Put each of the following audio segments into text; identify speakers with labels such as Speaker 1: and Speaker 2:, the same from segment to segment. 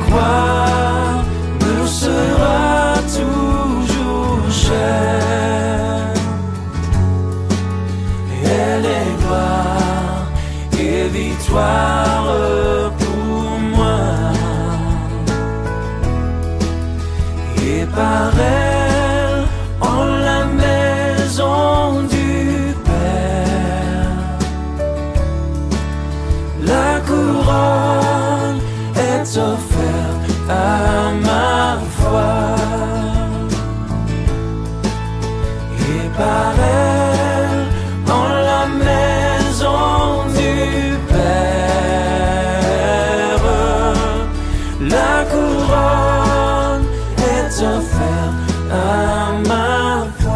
Speaker 1: croix me sera toujours chère. Elle est gloire et victoire pour moi. Et par elle, en la maison du Père, la couronne est offerte à ma foi. Et par elle, en la maison du Père, la couronne est offerte à ma foi.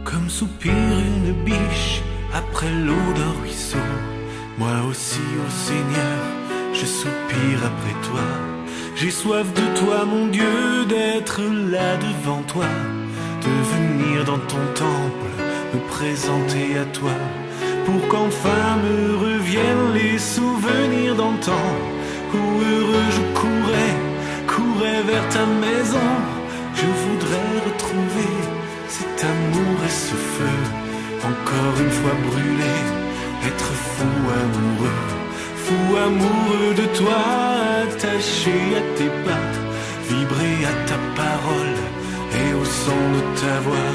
Speaker 2: Comme soupire une biche après l'eau d'un ruisseau, moi aussi, ô Seigneur, je soupire après toi. J'ai soif de toi, mon Dieu, d'être là devant toi, de venir dans ton temple, me présenter à toi, pour qu'enfin me reviennent les souvenirs d'antan, où heureux je courais vers ta maison. Je voudrais retrouver cet amour et ce feu, encore une fois brûlé, être fou amoureux de toi, attaché à tes pas, vibrer à ta parole et au son de ta voix,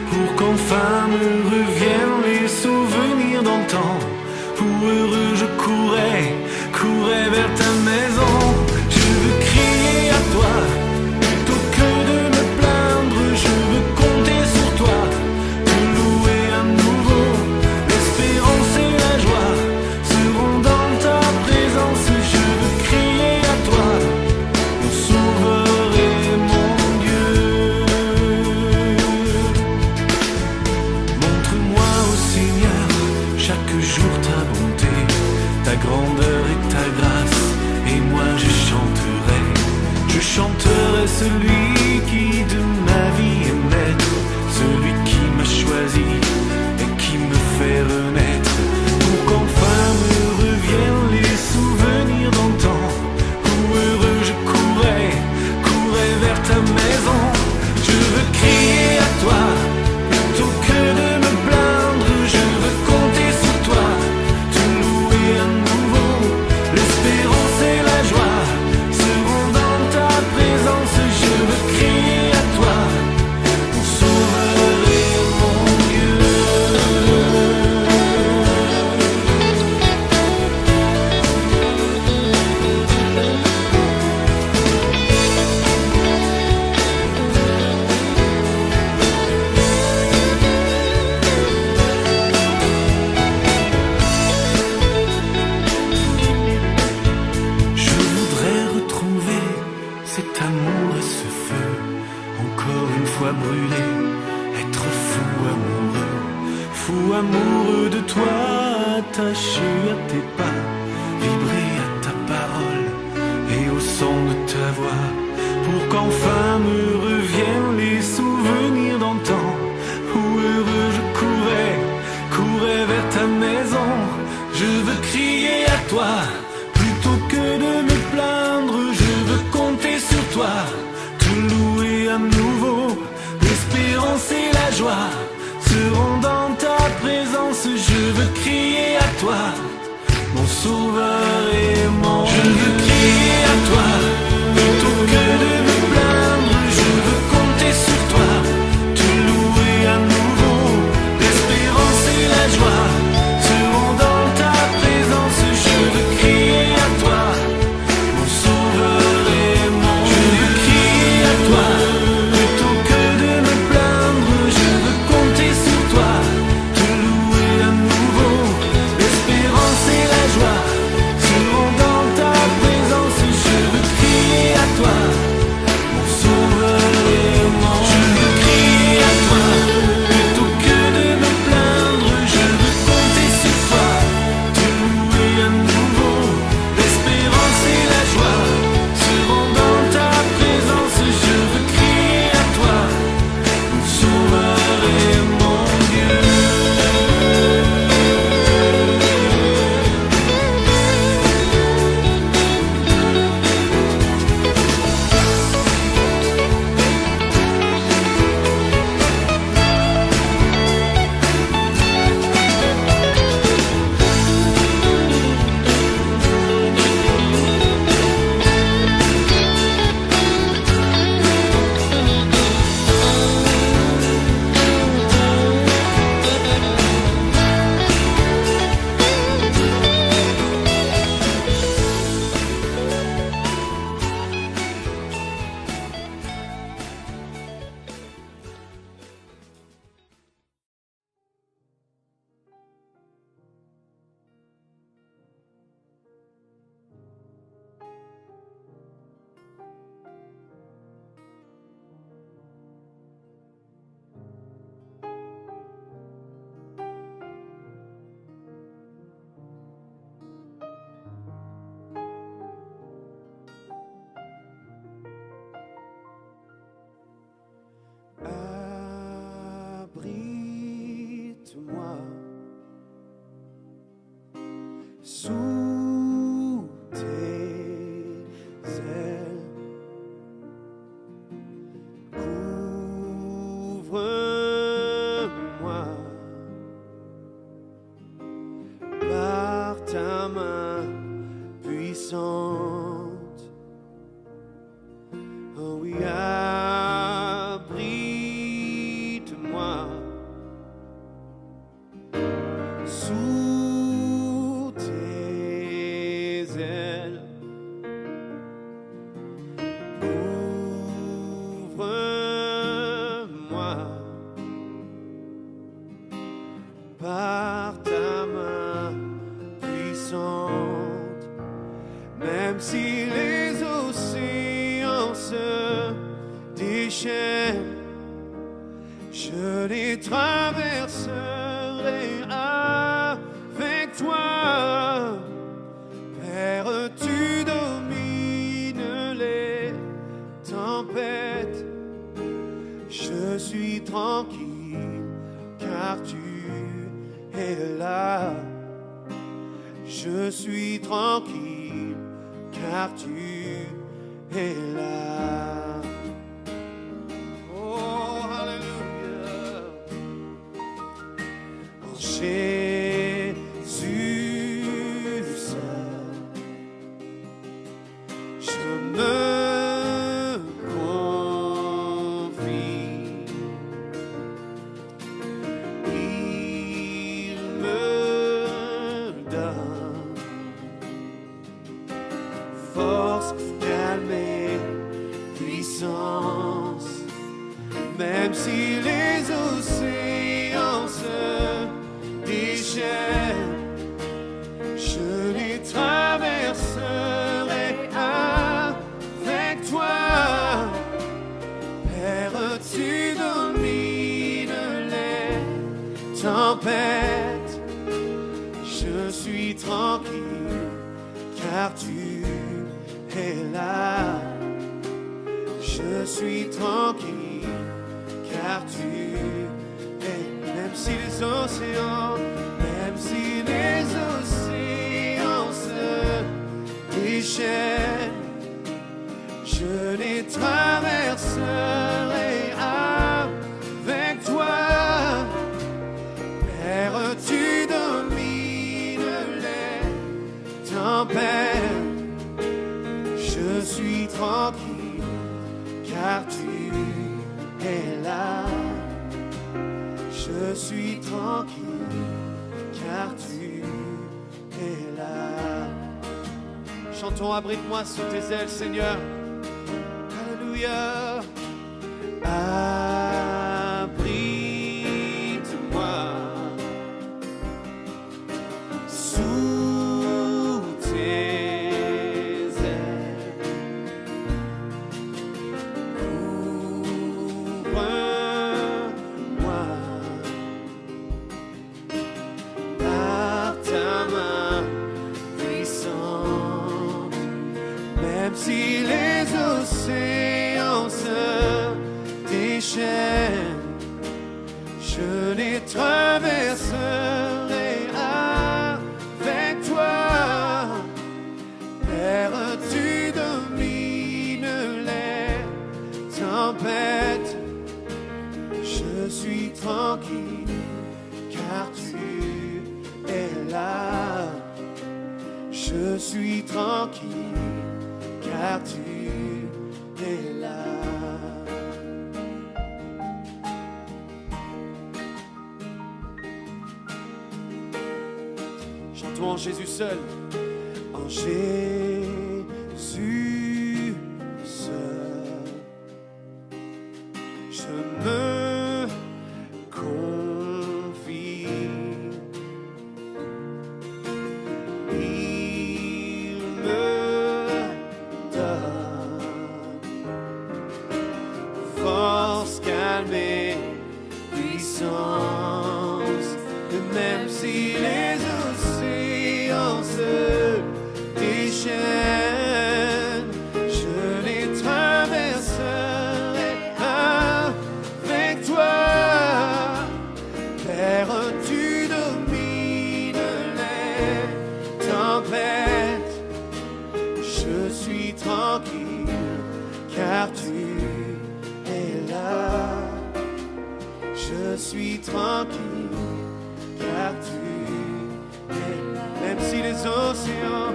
Speaker 2: pour qu'enfin me reviennent les souvenirs d'antan, où heureux je courais vers ta maison. Je veux crier à toi, plutôt que de me plaindre, je veux compter sur toi, te louer à nouveau. L'espérance et la joie seront dans ta présence. Je veux crier à toi, mon sauveur et mon Dieu. Montre-moi, ô Seigneur, chaque jour ta bonté, ta grandeur et ta grâce, et moi je chanterai celui qui de ma vie est maître, celui qui m'a choisi et qui me fait renaître, pour qu'enfin me reviennent les souvenirs d'antan, où heureux je courais vers ta maison. Je veux crier à toi, plutôt que de me plaindre, je veux compter sur toi, te louer à nouveau. L'espérance et la joie seront dans ta présence. Je veux crier à toi, mon sauveur et mon Dieu. Je voudrais retrouver cet amour et ce feu, encore une fois brûlé, être fou amoureux de toi, attaché à tes pas, vibrer à ta parole et au son de ta voix, pour qu'enfin me reviennent les souvenirs d'antan, où heureux je courais vers ta maison. Je veux crier à toi, plutôt que de me plaindre, je veux compter sur toi, te louer à nouveau. L'espérance et la joie seront dans ta présence. Je veux crier à toi, mon sauveur et mon Dieu. Je veux crier à toi, plutôt que de me plaindre, je veux compter sur toi, te louer à nouveau. L'espérance et la joie seront dans ta présence. Je veux crier à toi, mon sauveur et mon Dieu. Je veux crier à toi,
Speaker 3: sous tes ailes. Couvre-moi par ta main puissante. Oh oui, abrite-moi sous tes ailes. Couvre-moi par ta main puissante. Même si les océans se déchaînent, je les traverserai avec toi. Père, tu domines les tempêtes. Je suis tranquille car tu es là. Je suis tranquille car tu es là. Oh, alléluia. En Jésus seul, je me confie. Il me donne force, calme et puissance. Même si les océans se déchaînent, je les traverserai avec toi. Père, tu domines les tempêtes. Je suis tranquille car tu es là. Je suis tranquille car tu es. Même si les océans se déchaînent, je les traverserai avec toi. Père, tu domines les tempêtes. Je suis tranquille car tu es là. Je suis tranquille car tu es là. Chantons, abrite-moi sous tes ailes, Seigneur. Alléluia. Abrite-moi sous tes ailes. Couvre-moi par ta main puissante. Même si les océans se déchaînent, je les traverserai avec toi. Père, tu domines les tempêtes. Je suis tranquille car tu es là. Je suis tranquille car tu es là. Chantons en Jésus seul. En Jésus seul, je me confie. Il me donne force, calme et puissance. Et même si les océans se déchaînent, je les traverserai avec toi. Père, tu domines les tranquille, car tu es là. Je suis tranquille, car tu es là. Même si les océans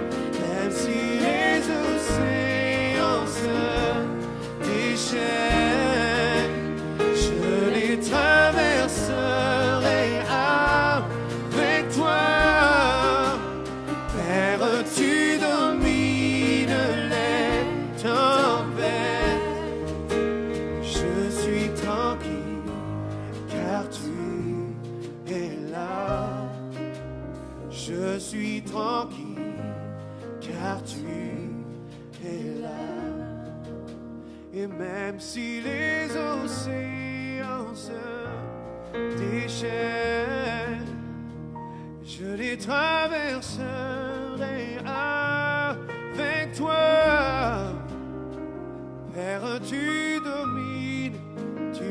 Speaker 3: se déchaînent, je les traverserai avec toi. Père, tu domines les tempêtes. Je suis tranquille, car tu es là. Je suis tranquille, car tu es là. Et même si les océans se déchaînent, je les traverserai avec toi. Père, tu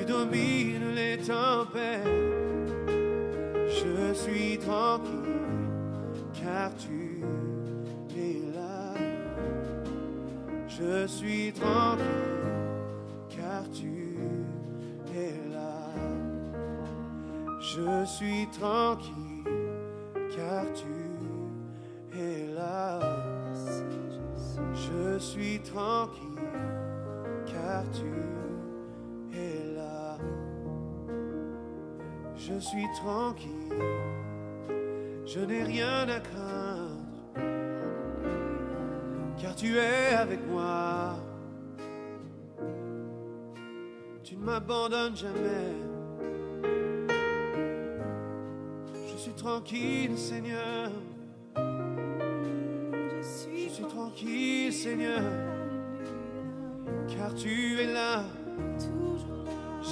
Speaker 3: domines les tempêtes. Je suis tranquille, car tu es là. Je suis tranquille, car tu es là. Je suis tranquille, car tu es là. Je suis tranquille, car tu es là. Je suis tranquille, je n'ai rien à craindre, car tu es avec moi. Tu ne m'abandonnes jamais. Je suis tranquille, Seigneur. Je suis tranquille, Seigneur, car tu es là.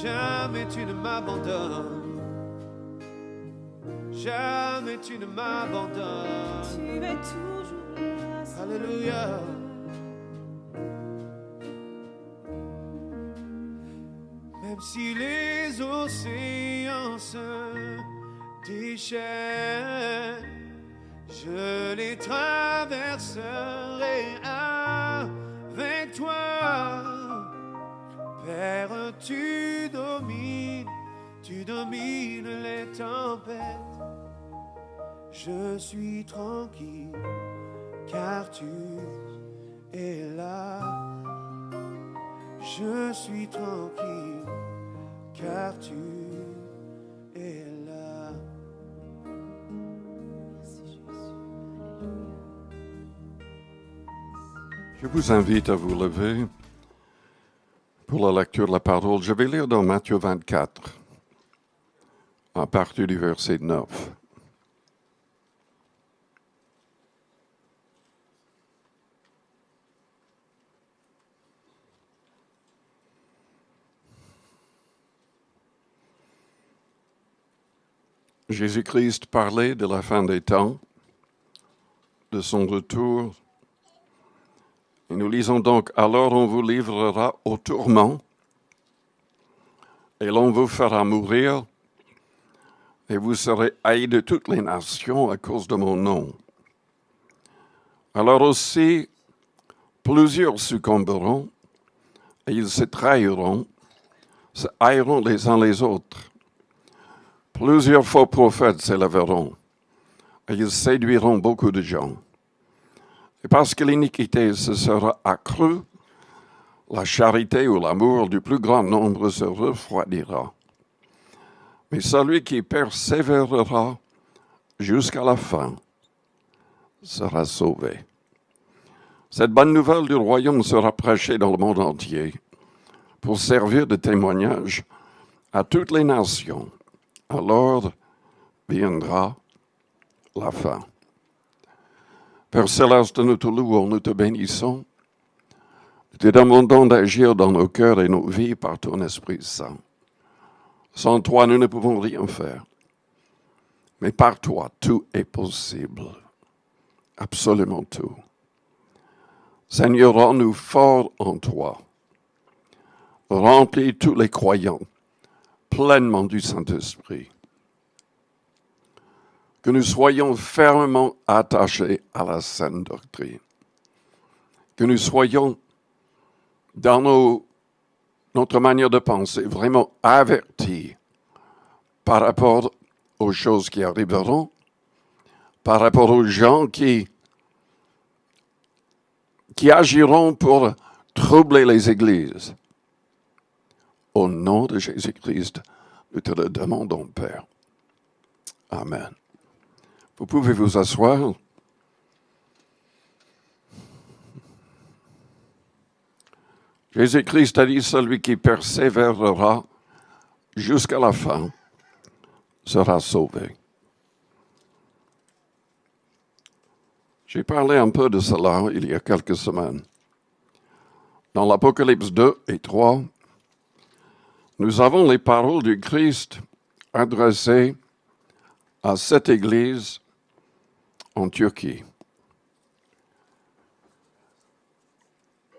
Speaker 3: Jamais tu ne m'abandonnes. Jamais tu ne m'abandonnes.
Speaker 4: Tu es toujours là.
Speaker 3: Alléluia. Même si les océans se déchaînent, je les traverserai avec toi. Père, tu domines les tempêtes. Je suis tranquille, car tu es là. Je suis tranquille, car tu es là.
Speaker 5: Je vous invite à vous lever pour la lecture de la parole. Je vais lire dans Matthieu 24, à partir du verset 9. Jésus-Christ parlait de la fin des temps, de son retour. Et nous lisons donc, « Alors on vous livrera au tourment, et l'on vous fera mourir, et vous serez haïs de toutes les nations à cause de mon nom. Alors aussi, plusieurs succomberont, et ils se trahiront, se haïront les uns les autres. Plusieurs faux prophètes s'élèveront, et ils séduiront beaucoup de gens. Et parce que l'iniquité se sera accrue, la charité ou l'amour du plus grand nombre se refroidira. Mais celui qui persévérera jusqu'à la fin sera sauvé. » Cette bonne nouvelle du royaume sera prêchée dans le monde entier pour servir de témoignage à toutes les nations. Alors viendra la fin. Père Céleste, nous te louons, nous te bénissons. Nous te demandons d'agir dans nos cœurs et nos vies par ton Esprit Saint. Sans toi, nous ne pouvons rien faire. Mais par toi, tout est possible. Absolument tout. Seigneur, rends-nous forts en toi. Remplis tous les croyants pleinement du Saint-Esprit. Que nous soyons fermement attachés à la saine doctrine. Que nous soyons dans notre manière de penser, vraiment avertis par rapport aux choses qui arriveront, par rapport aux gens qui agiront pour troubler les églises. Au nom de Jésus-Christ, nous te le demandons, Père. Amen. Vous pouvez vous asseoir. Jésus-Christ a dit, celui qui persévérera jusqu'à la fin sera sauvé. J'ai parlé un peu de cela il y a quelques semaines. Dans l'Apocalypse 2 et 3, nous avons les paroles du Christ adressées à cette église en Turquie.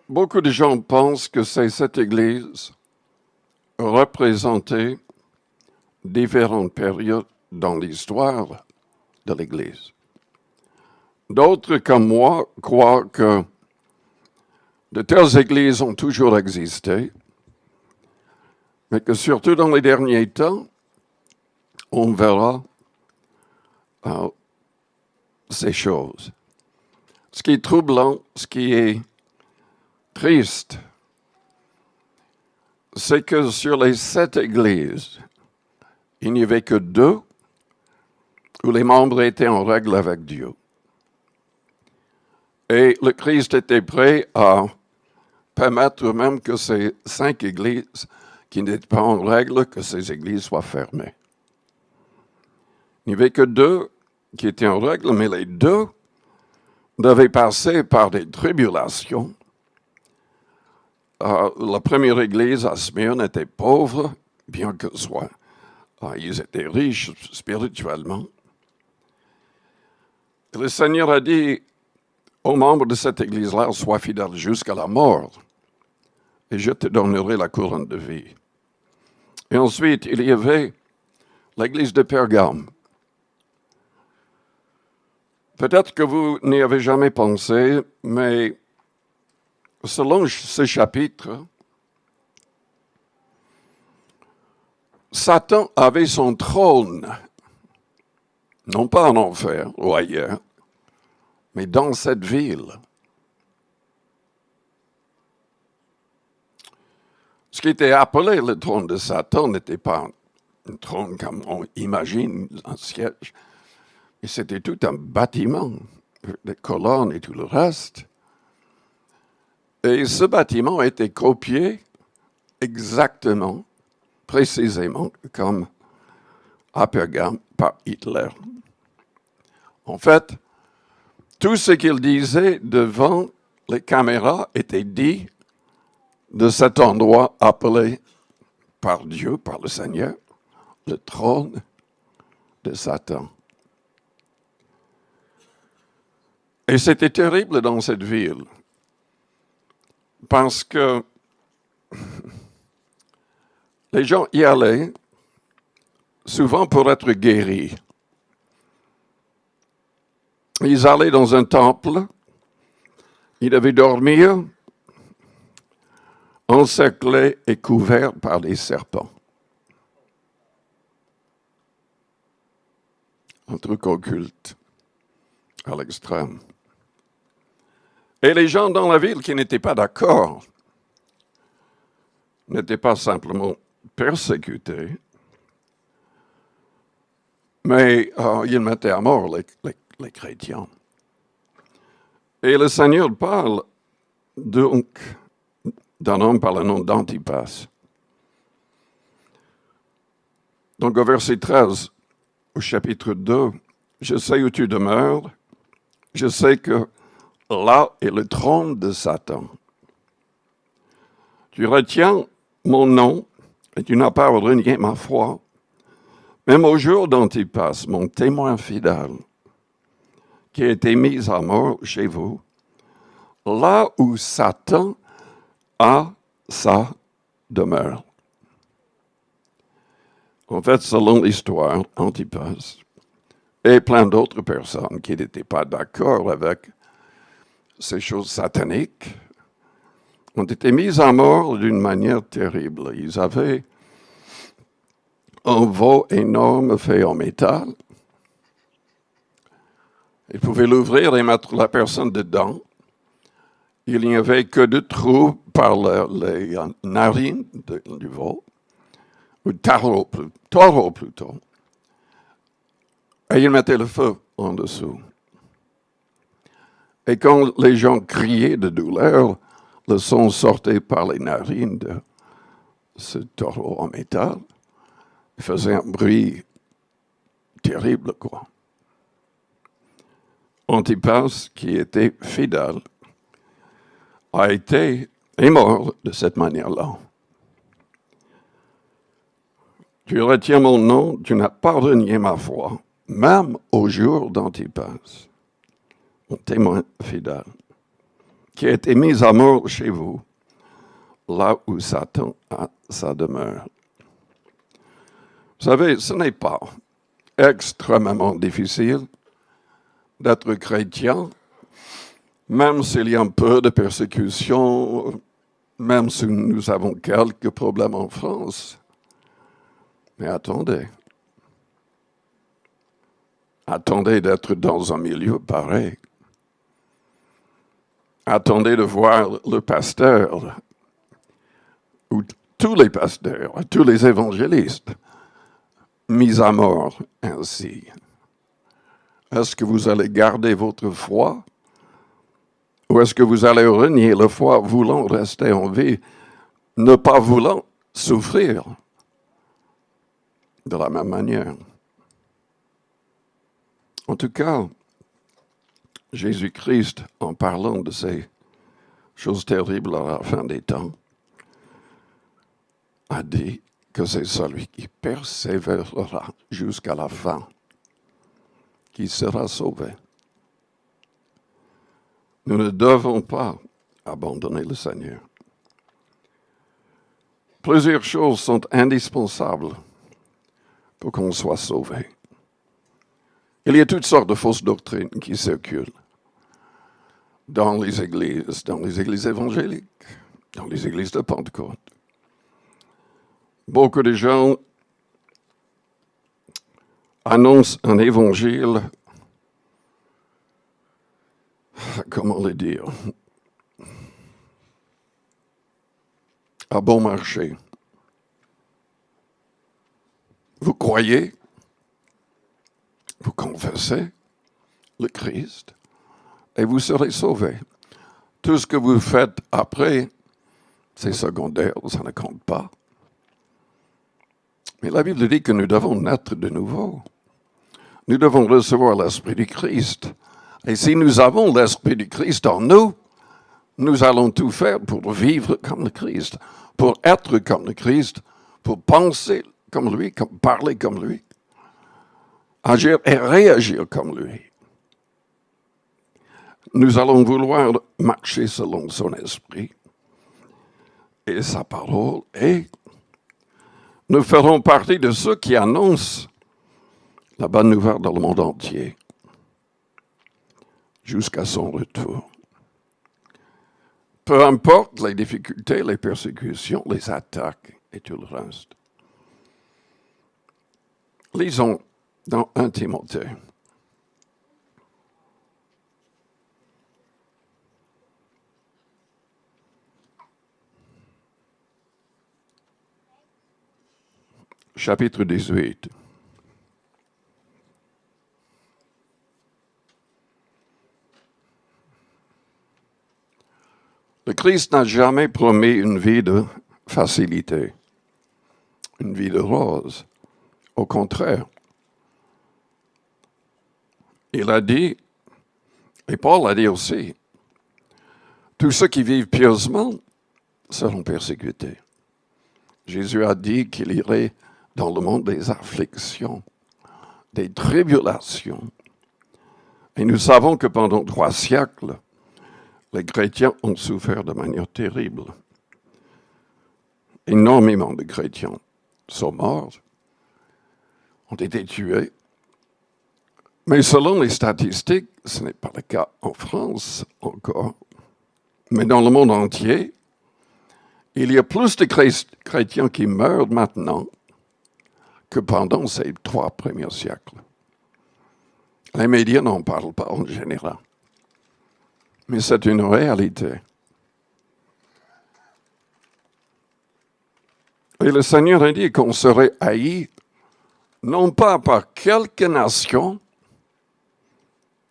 Speaker 5: Beaucoup de gens pensent que c'est cette église représentée différentes périodes dans l'histoire de l'Église. D'autres, comme moi, croient que de telles églises ont toujours existé, mais que surtout dans les derniers temps, on verra ces choses. Ce qui est troublant, ce qui est triste, c'est que sur les 7 églises, il n'y avait que 2 où les membres étaient en règle avec Dieu. Et le Christ était prêt à permettre même que ces 5 églises qui n'étaient pas en règle, que ces églises soient fermées. Il n'y avait que 2 qui étaient en règle, mais les 2 devaient passer par des tribulations. La première église à Smyrne était pauvre, bien que soit. Ils étaient riches spirituellement. Et le Seigneur a dit aux membres de cette église-là, sois fidèle jusqu'à la mort, et je te donnerai la couronne de vie. Et ensuite, il y avait l'église de Pergame. Peut-être que vous n'y avez jamais pensé, mais selon ce chapitre, Satan avait son trône, non pas en enfer ou ailleurs, mais dans cette ville. Ce qui était appelé le trône de Satan n'était pas un trône comme on imagine, un siège, mais c'était tout un bâtiment, des colonnes et tout le reste. Et ce bâtiment était copié exactement, précisément comme à Pergame par Hitler. En fait, tout ce qu'il disait devant les caméras était dit de cet endroit appelé par Dieu, par le Seigneur, le trône de Satan. Et c'était terrible dans cette ville, parce que les gens y allaient souvent pour être guéris. Ils allaient dans un temple, ils devaient dormir encerclés et couverts par des serpents. Un truc occulte à l'extrême. Et les gens dans la ville qui n'étaient pas d'accord n'étaient pas simplement persécutés, mais ils mettaient à mort les chrétiens. Et le Seigneur parle donc d'un homme par le nom d'Antipas. Donc au verset 13, au chapitre 2, « Je sais où tu demeures, je sais que là est le trône de Satan. Tu retiens mon nom et tu n'as pas renié ma foi, même au jour d'Antipas, mon témoin fidèle, qui a été mis à mort chez vous, là où Satan a sa demeure. » En fait, selon l'histoire, Antipas et plein d'autres personnes qui n'étaient pas d'accord avec ces choses sataniques ont été mis à mort d'une manière terrible. Ils avaient un veau énorme fait en métal. Ils pouvaient l'ouvrir et mettre la personne dedans. Il n'y avait que 2 trous par les narines du veau, ou taureau plutôt. Et ils mettaient le feu en dessous. Et quand les gens criaient de douleur, le son sortait par les narines de ce taureau en métal. Il faisait un bruit terrible, quoi. Antipas, qui était fidèle, est mort de cette manière-là. Tu retiens mon nom, tu n'as pas renié ma foi, même au jour d'Antipas, mon témoin fidèle, qui a été mis à mort chez vous, là où Satan a sa demeure. Vous savez, ce n'est pas extrêmement difficile d'être chrétien, même s'il y a un peu de persécution, même si nous avons quelques problèmes en France. Mais attendez. Attendez d'être dans un milieu pareil. Attendez de voir le pasteur, ou tous les pasteurs, tous les évangélistes, mis à mort ainsi. Est-ce que vous allez garder votre foi? Ou est-ce que vous allez renier la foi, voulant rester en vie, ne pas voulant souffrir de la même manière? En tout cas, Jésus-Christ, en parlant de ces choses terribles à la fin des temps, a dit que c'est celui qui persévérera jusqu'à la fin qui sera sauvé. Nous ne devons pas abandonner le Seigneur. Plusieurs choses sont indispensables pour qu'on soit sauvé. Il y a toutes sortes de fausses doctrines qui circulent dans les églises évangéliques, dans les églises de Pentecôte. Beaucoup de gens annoncent un évangile, comment le dire, à bon marché. Vous croyez, vous confessez le Christ et vous serez sauvés. Tout ce que vous faites après, c'est secondaire, ça ne compte pas. Mais la Bible dit que nous devons naître de nouveau. Nous devons recevoir l'Esprit du Christ. Et si nous avons l'Esprit du Christ en nous, nous allons tout faire pour vivre comme le Christ, pour être comme le Christ, pour penser comme lui, parler comme lui, agir et réagir comme lui. Nous allons vouloir marcher selon son esprit et sa parole, et nous ferons partie de ceux qui annoncent la bonne nouvelle dans le monde entier jusqu'à son retour. Peu importe les difficultés, les persécutions, les attaques et tout le reste. Lisons dans 1 Timothée. Chapitre 18. Le Christ n'a jamais promis une vie de facilité, une vie de rose. Au contraire, il a dit, et Paul a dit aussi, tous ceux qui vivent pieusement seront persécutés. Jésus a dit qu'il irait dans le monde des afflictions, des tribulations. Et nous savons que pendant 3 siècles, les chrétiens ont souffert de manière terrible. Énormément de chrétiens sont morts, ont été tués. Mais selon les statistiques, ce n'est pas le cas en France encore, mais dans le monde entier, Il y a plus de chrétiens qui meurent maintenant que pendant ces 3 premiers siècles. Les médias n'en parlent pas en général. Mais c'est une réalité. Et le Seigneur a dit qu'on serait haï, non pas par quelques nations,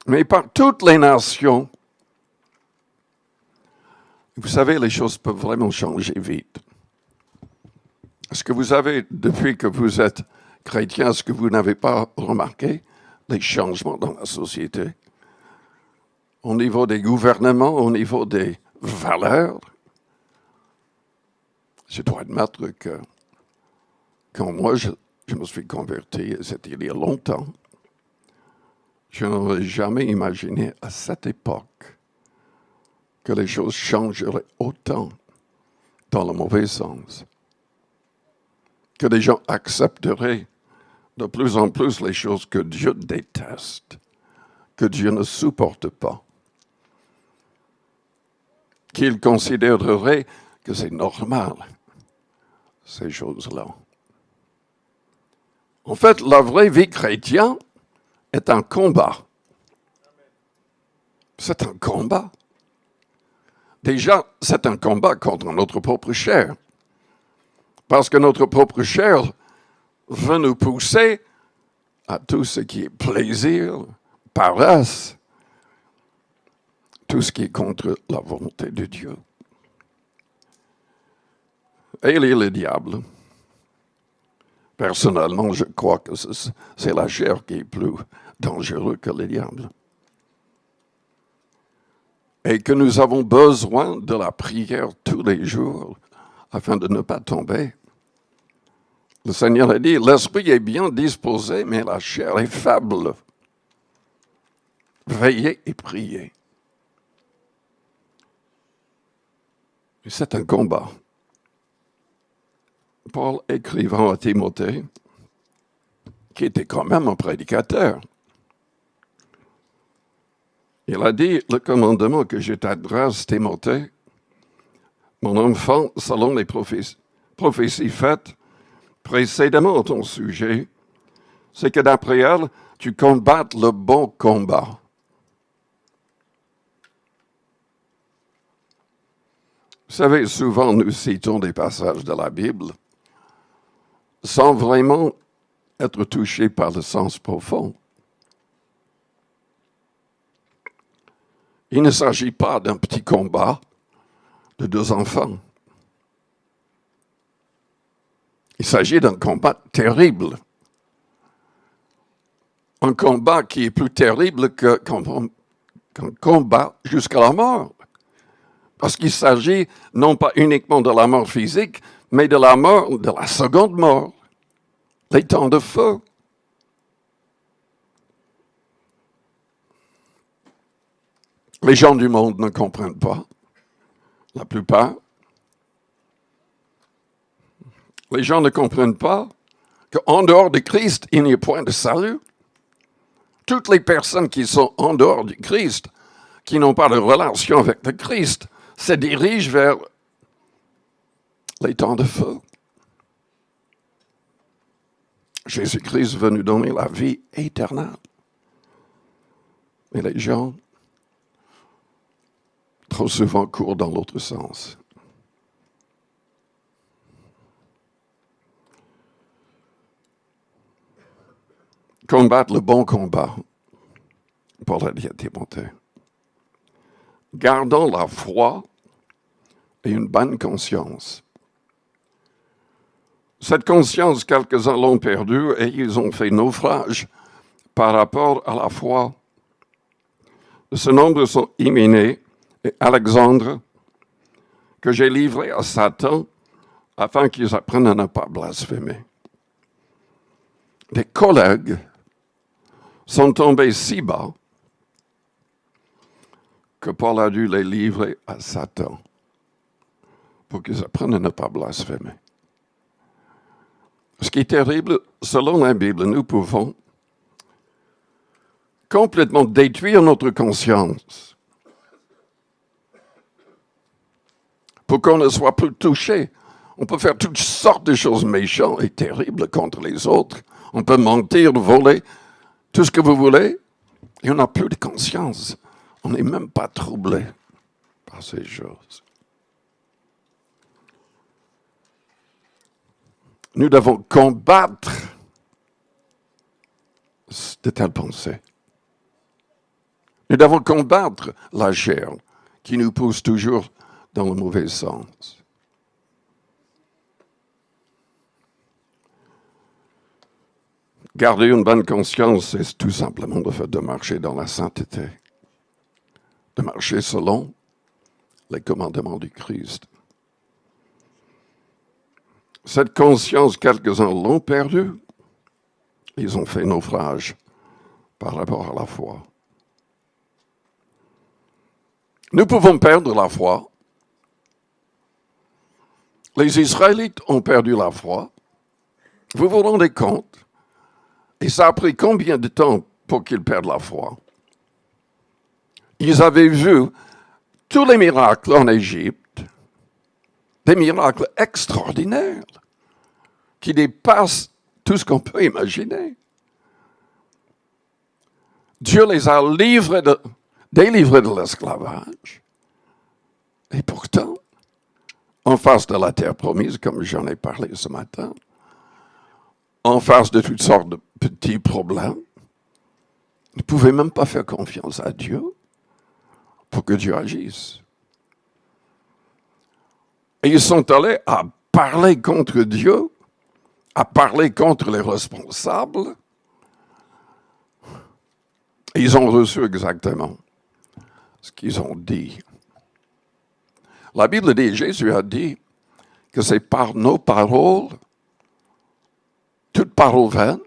Speaker 5: mais par toutes les nations. Vous savez, les choses peuvent vraiment changer vite. Est-ce que vous avez, depuis que vous êtes chrétien, est-ce que vous n'avez pas remarqué les changements dans la société? Au niveau des gouvernements, au niveau des valeurs? Je dois admettre que quand moi je me suis converti, c'était il y a longtemps, je n'aurais jamais imaginé à cette époque que les choses changeraient autant dans le mauvais sens, que les gens accepteraient de plus en plus les choses que Dieu déteste, que Dieu ne supporte pas, qu'ils considéreraient que c'est normal, ces choses-là. En fait, la vraie vie chrétienne est un combat. C'est un combat. Déjà, c'est un combat contre notre propre chair. Parce que notre propre chair veut nous pousser à tout ce qui est plaisir, paresse, tout ce qui est contre la volonté de Dieu. Et il y a le diable. Personnellement, je crois que c'est la chair qui est plus dangereuse que le diable. Et que nous avons besoin de la prière tous les jours afin de ne pas tomber. Le Seigneur a dit, l'esprit est bien disposé, mais la chair est faible. Veillez et priez. Et c'est un combat. Paul, écrivant à Timothée, qui était quand même un prédicateur, il a dit, le commandement que je t'adresse, Timothée, mon enfant, selon les prophéties faites précédemment à ton sujet, c'est que d'après elle, tu combattes le bon combat. Vous savez, souvent nous citons des passages de la Bible sans vraiment être touchés par le sens profond. Il ne s'agit pas d'un petit combat de 2 enfants. Il s'agit d'un combat terrible. Un combat qui est plus terrible qu'un combat jusqu'à la mort. Parce qu'il s'agit non pas uniquement de la mort physique, mais de la mort, de la seconde mort, les temps de feu. Les gens du monde ne comprennent pas, la plupart. Les gens ne comprennent pas qu'en dehors de Christ, il n'y a point de salut. Toutes les personnes qui sont en dehors du Christ, qui n'ont pas de relation avec le Christ, se dirigent vers les temps de feu. Jésus-Christ veut nous donner la vie éternelle. Mais les gens, trop souvent, courent dans l'autre sens. Combattre le bon combat, Paul a dit à Timothée. Gardons la foi et une bonne conscience. Cette conscience, quelques-uns l'ont perdue et ils ont fait naufrage par rapport à la foi. De ce nombre sont Hyménée et Alexandre, que j'ai livrés à Satan afin qu'ils apprennent à ne pas blasphémer. Des collègues sont tombés si bas que Paul a dû les livrer à Satan pour qu'ils apprennent à ne pas blasphémer. Ce qui est terrible, selon la Bible, nous pouvons complètement détruire notre conscience pour qu'on ne soit plus touché. On peut faire toutes sortes de choses méchantes et terribles contre les autres. On peut mentir, voler, tout ce que vous voulez. Et on n'a plus de conscience. On n'est même pas troublé par ces choses. Nous devons combattre de telles pensées. Nous devons combattre la chair qui nous pousse toujours dans le mauvais sens. Garder une bonne conscience, c'est tout simplement le fait de marcher dans la sainteté, de marcher selon les commandements du Christ. Cette conscience, quelques-uns l'ont perdue. Ils ont fait naufrage par rapport à la foi. Nous pouvons perdre la foi. Les Israélites ont perdu la foi. Vous vous rendez compte? Et ça a pris combien de temps pour qu'ils perdent la foi? Ils avaient vu tous les miracles en Égypte, des miracles extraordinaires qui dépassent tout ce qu'on peut imaginer. Dieu les a délivrés de l'esclavage. Et pourtant, en face de la terre promise, comme j'en ai parlé ce matin, en face de toutes sortes de petits problèmes, ils ne pouvaient même pas faire confiance à Dieu pour que Dieu agisse. Et ils sont allés à parler contre Dieu, à parler contre les responsables. Et ils ont reçu exactement ce qu'ils ont dit. La Bible dit, Jésus a dit que c'est par nos paroles, toutes paroles vaines,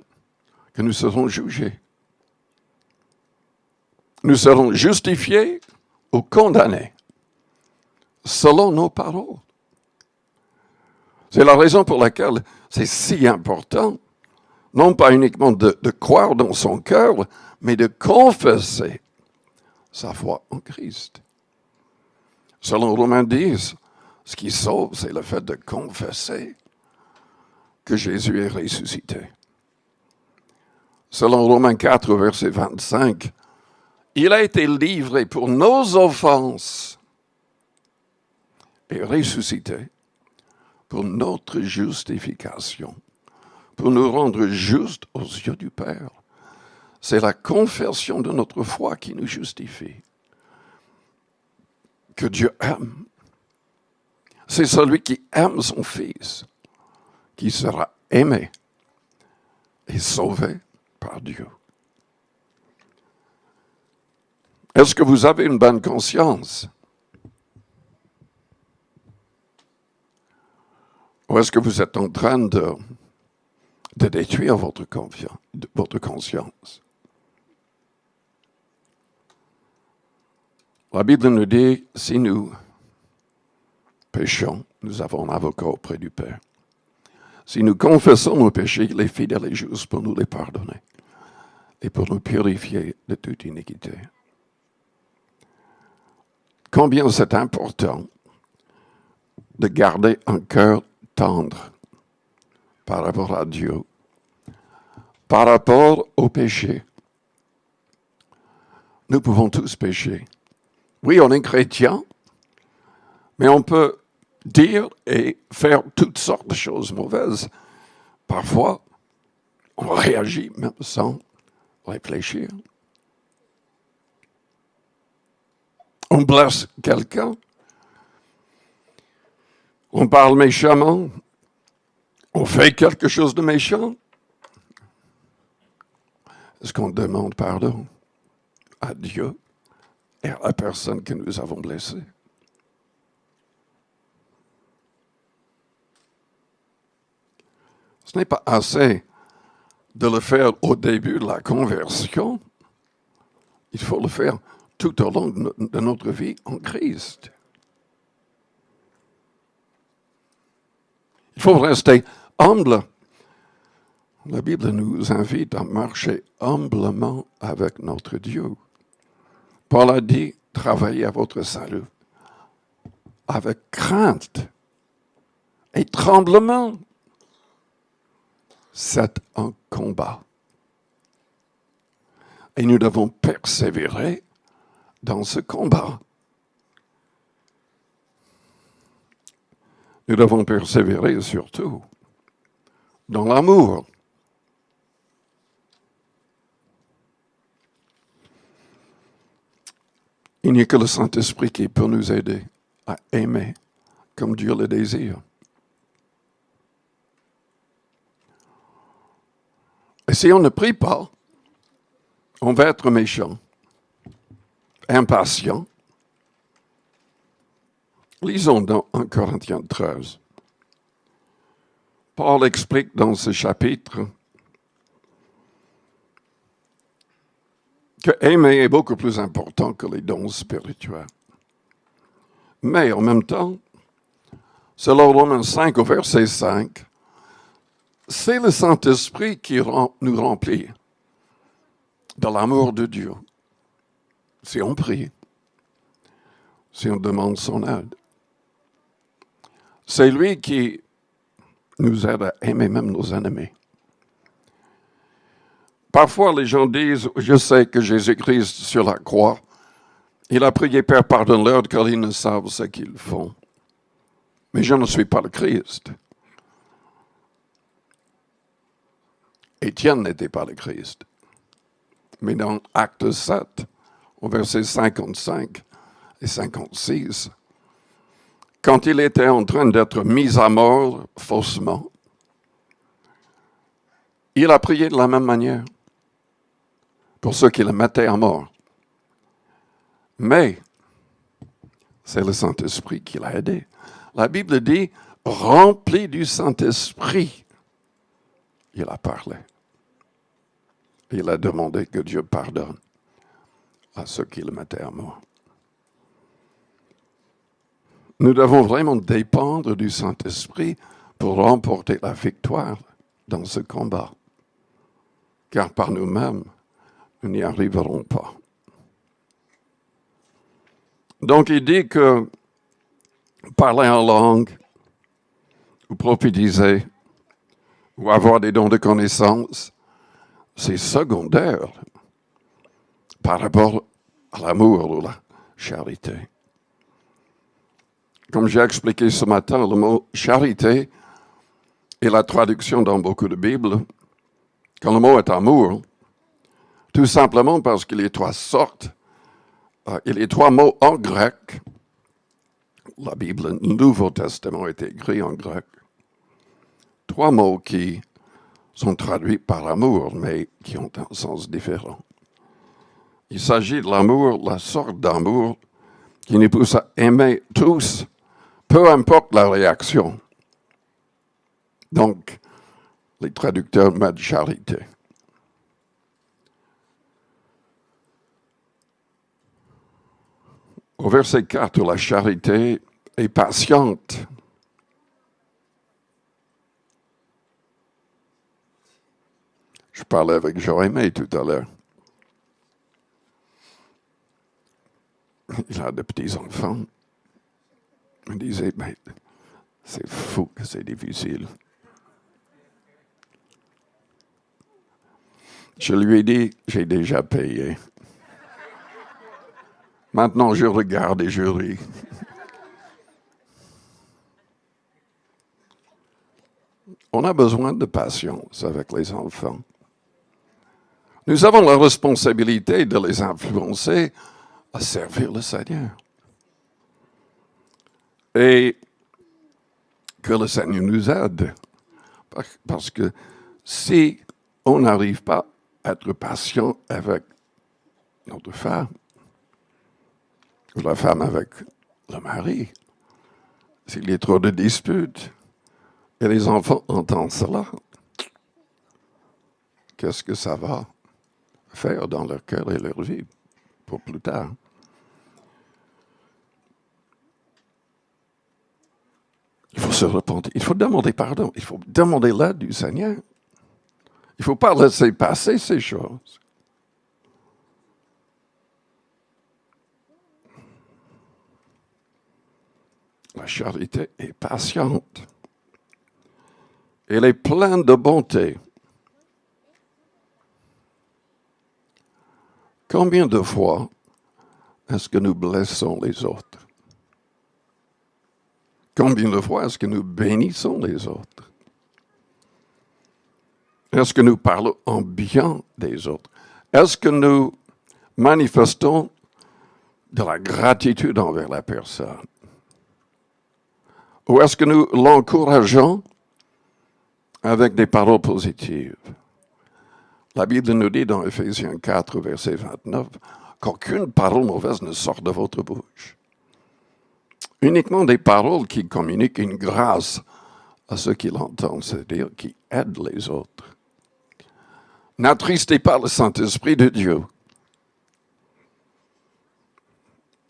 Speaker 5: que nous serons jugés. Nous serons justifiés ou condamnés selon nos paroles. C'est la raison pour laquelle c'est si important, non pas uniquement de croire dans son cœur, mais de confesser sa foi en Christ. Selon Romains 10, ce qui sauve, c'est le fait de confesser que Jésus est ressuscité. Selon Romains 4, verset 25, il a été livré pour nos offenses et ressuscité pour notre justification, pour nous rendre justes aux yeux du Père. C'est la confession de notre foi qui nous justifie. Que Dieu aime. C'est celui qui aime son Fils qui sera aimé et sauvé par Dieu. Est-ce que vous avez une bonne conscience? Ou est-ce que vous êtes en train de détruire votre conscience? La Bible nous dit, si nous péchons, nous avons un avocat auprès du Père. Si nous confessons nos péchés, il est fidèle et juste pour nous les pardonner et pour nous purifier de toute iniquité. Combien c'est important de garder un cœur tendre par rapport à Dieu, par rapport au péché. Nous pouvons tous pécher. Oui, on est chrétien, mais on peut dire et faire toutes sortes de choses mauvaises. Parfois, on réagit même sans réfléchir. On blesse quelqu'un. On parle méchamment. On fait quelque chose de méchant. Est-ce qu'on demande pardon à Dieu et à la personne que nous avons blessée? Ce n'est pas assez de le faire au début de la conversion. Il faut le faire tout au long de notre vie en Christ. Il faut rester humble. La Bible nous invite à marcher humblement avec notre Dieu. Paul a dit, travaillez à votre salut avec crainte et tremblement. C'est un combat. Et nous devons persévérer dans ce combat. Nous devons persévérer surtout dans l'amour. Il n'y a que le Saint-Esprit qui peut nous aider à aimer comme Dieu le désire. Et si on ne prie pas, on va être méchant, impatient. Lisons dans 1 Corinthiens 13. Paul explique dans ce chapitre que aimer est beaucoup plus important que les dons spirituels. Mais en même temps, selon Romains 5 au verset 5, c'est le Saint-Esprit qui nous remplit de l'amour de Dieu. Si on prie, si on demande son aide. C'est lui qui nous aide à aimer même nos ennemis. Parfois, les gens disent, je sais que Jésus-Christ sur la croix, il a prié, Père, pardonne-leur car ils ne savent ce qu'ils font. Mais je ne suis pas le Christ. Étienne n'était pas le Christ. Mais dans Acte 7, au verset 55 et 56, quand il était en train d'être mis à mort faussement, il a prié de la même manière pour ceux qui le mettaient à mort. Mais c'est le Saint-Esprit qui l'a aidé. La Bible dit, rempli du Saint-Esprit, il a parlé. Il a demandé que Dieu pardonne à ceux qui le mettaient à mort. Nous devons vraiment dépendre du Saint-Esprit pour remporter la victoire dans ce combat. Car par nous-mêmes, nous n'y arriverons pas. Donc il dit que parler en langue, ou prophétiser, ou avoir des dons de connaissance, c'est secondaire par rapport à l'amour ou la charité. Comme j'ai expliqué ce matin, le mot charité est la traduction dans beaucoup de Bibles. Quand le mot est amour, tout simplement parce qu'il y a trois sortes, il y a trois mots en grec. La Bible, le Nouveau Testament est écrit en grec. Trois mots qui sont traduits par amour, mais qui ont un sens différent. Il s'agit de l'amour, la sorte d'amour qui nous pousse à aimer tous, peu importe la réaction. Donc, les traducteurs mettent charité. Au verset 4, la charité est patiente. Je parlais avec Joëmé tout à l'heure. Il a de petits-enfants. Il disait, mais c'est fou que c'est difficile. Je lui ai dit, j'ai déjà payé. Maintenant, je regarde et je ris. On a besoin de patience avec les enfants. Nous avons la responsabilité de les influencer à servir le Seigneur. Et que le Seigneur nous aide. Parce que si on n'arrive pas à être patient avec notre femme, ou la femme avec le mari, s'il y a trop de disputes, et les enfants entendent cela, qu'est-ce que ça va faire dans leur cœur et leur vie pour plus tard? Il faut se repentir, il faut demander pardon, il faut demander l'aide du Seigneur. Il ne faut pas laisser passer ces choses. La charité est patiente. Elle est pleine de bonté. Combien de fois est-ce que nous blessons les autres? Combien de fois est-ce que nous bénissons les autres? Est-ce que nous parlons en bien des autres? Est-ce que nous manifestons de la gratitude envers la personne? Ou est-ce que nous l'encourageons avec des paroles positives? La Bible nous dit dans Éphésiens 4, verset 29, qu'aucune parole mauvaise ne sort de votre bouche. Uniquement des paroles qui communiquent une grâce à ceux qui l'entendent, c'est-à-dire qui aident les autres. N'attristez pas le Saint-Esprit de Dieu.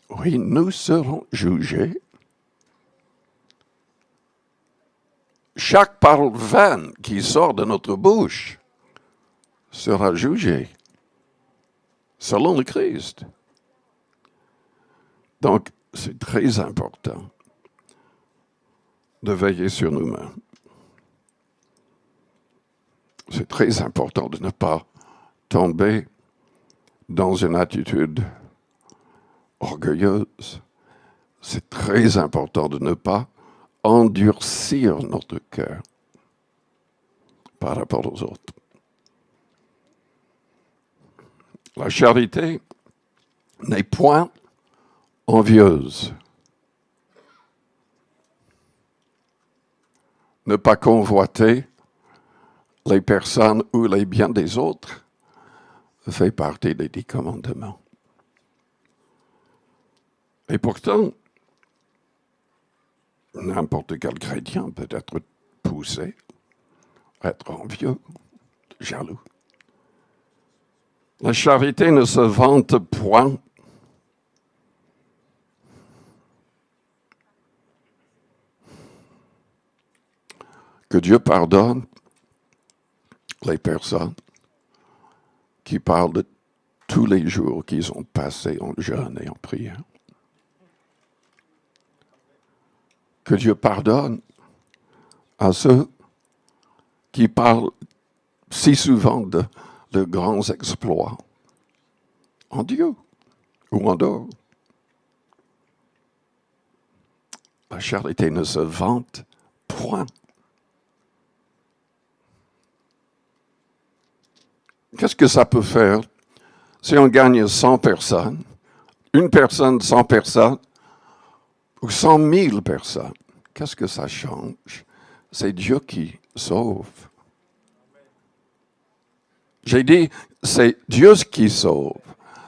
Speaker 5: Oui, nous serons jugés. Chaque parole vaine qui sort de notre bouche sera jugée selon le Christ. Donc, c'est très important de veiller sur nous-mêmes. C'est très important de ne pas tomber dans une attitude orgueilleuse. C'est très important de ne pas endurcir notre cœur par rapport aux autres. La charité n'est point envieuse. Ne pas convoiter les personnes ou les biens des autres fait partie des 10 commandements. Et pourtant, n'importe quel chrétien peut être poussé à être envieux, jaloux. La charité ne se vante point. Que Dieu pardonne les personnes qui parlent de tous les jours qu'ils ont passés en jeûne et en prière. Que Dieu pardonne à ceux qui parlent si souvent de grands exploits en Dieu ou en dehors. La charité ne se vante point. Qu'est-ce que ça peut faire si on gagne 100 personnes, une personne, 100 personnes, ou 100 000 personnes? Qu'est-ce que ça change? C'est Dieu qui sauve. J'ai dit, c'est Dieu qui sauve.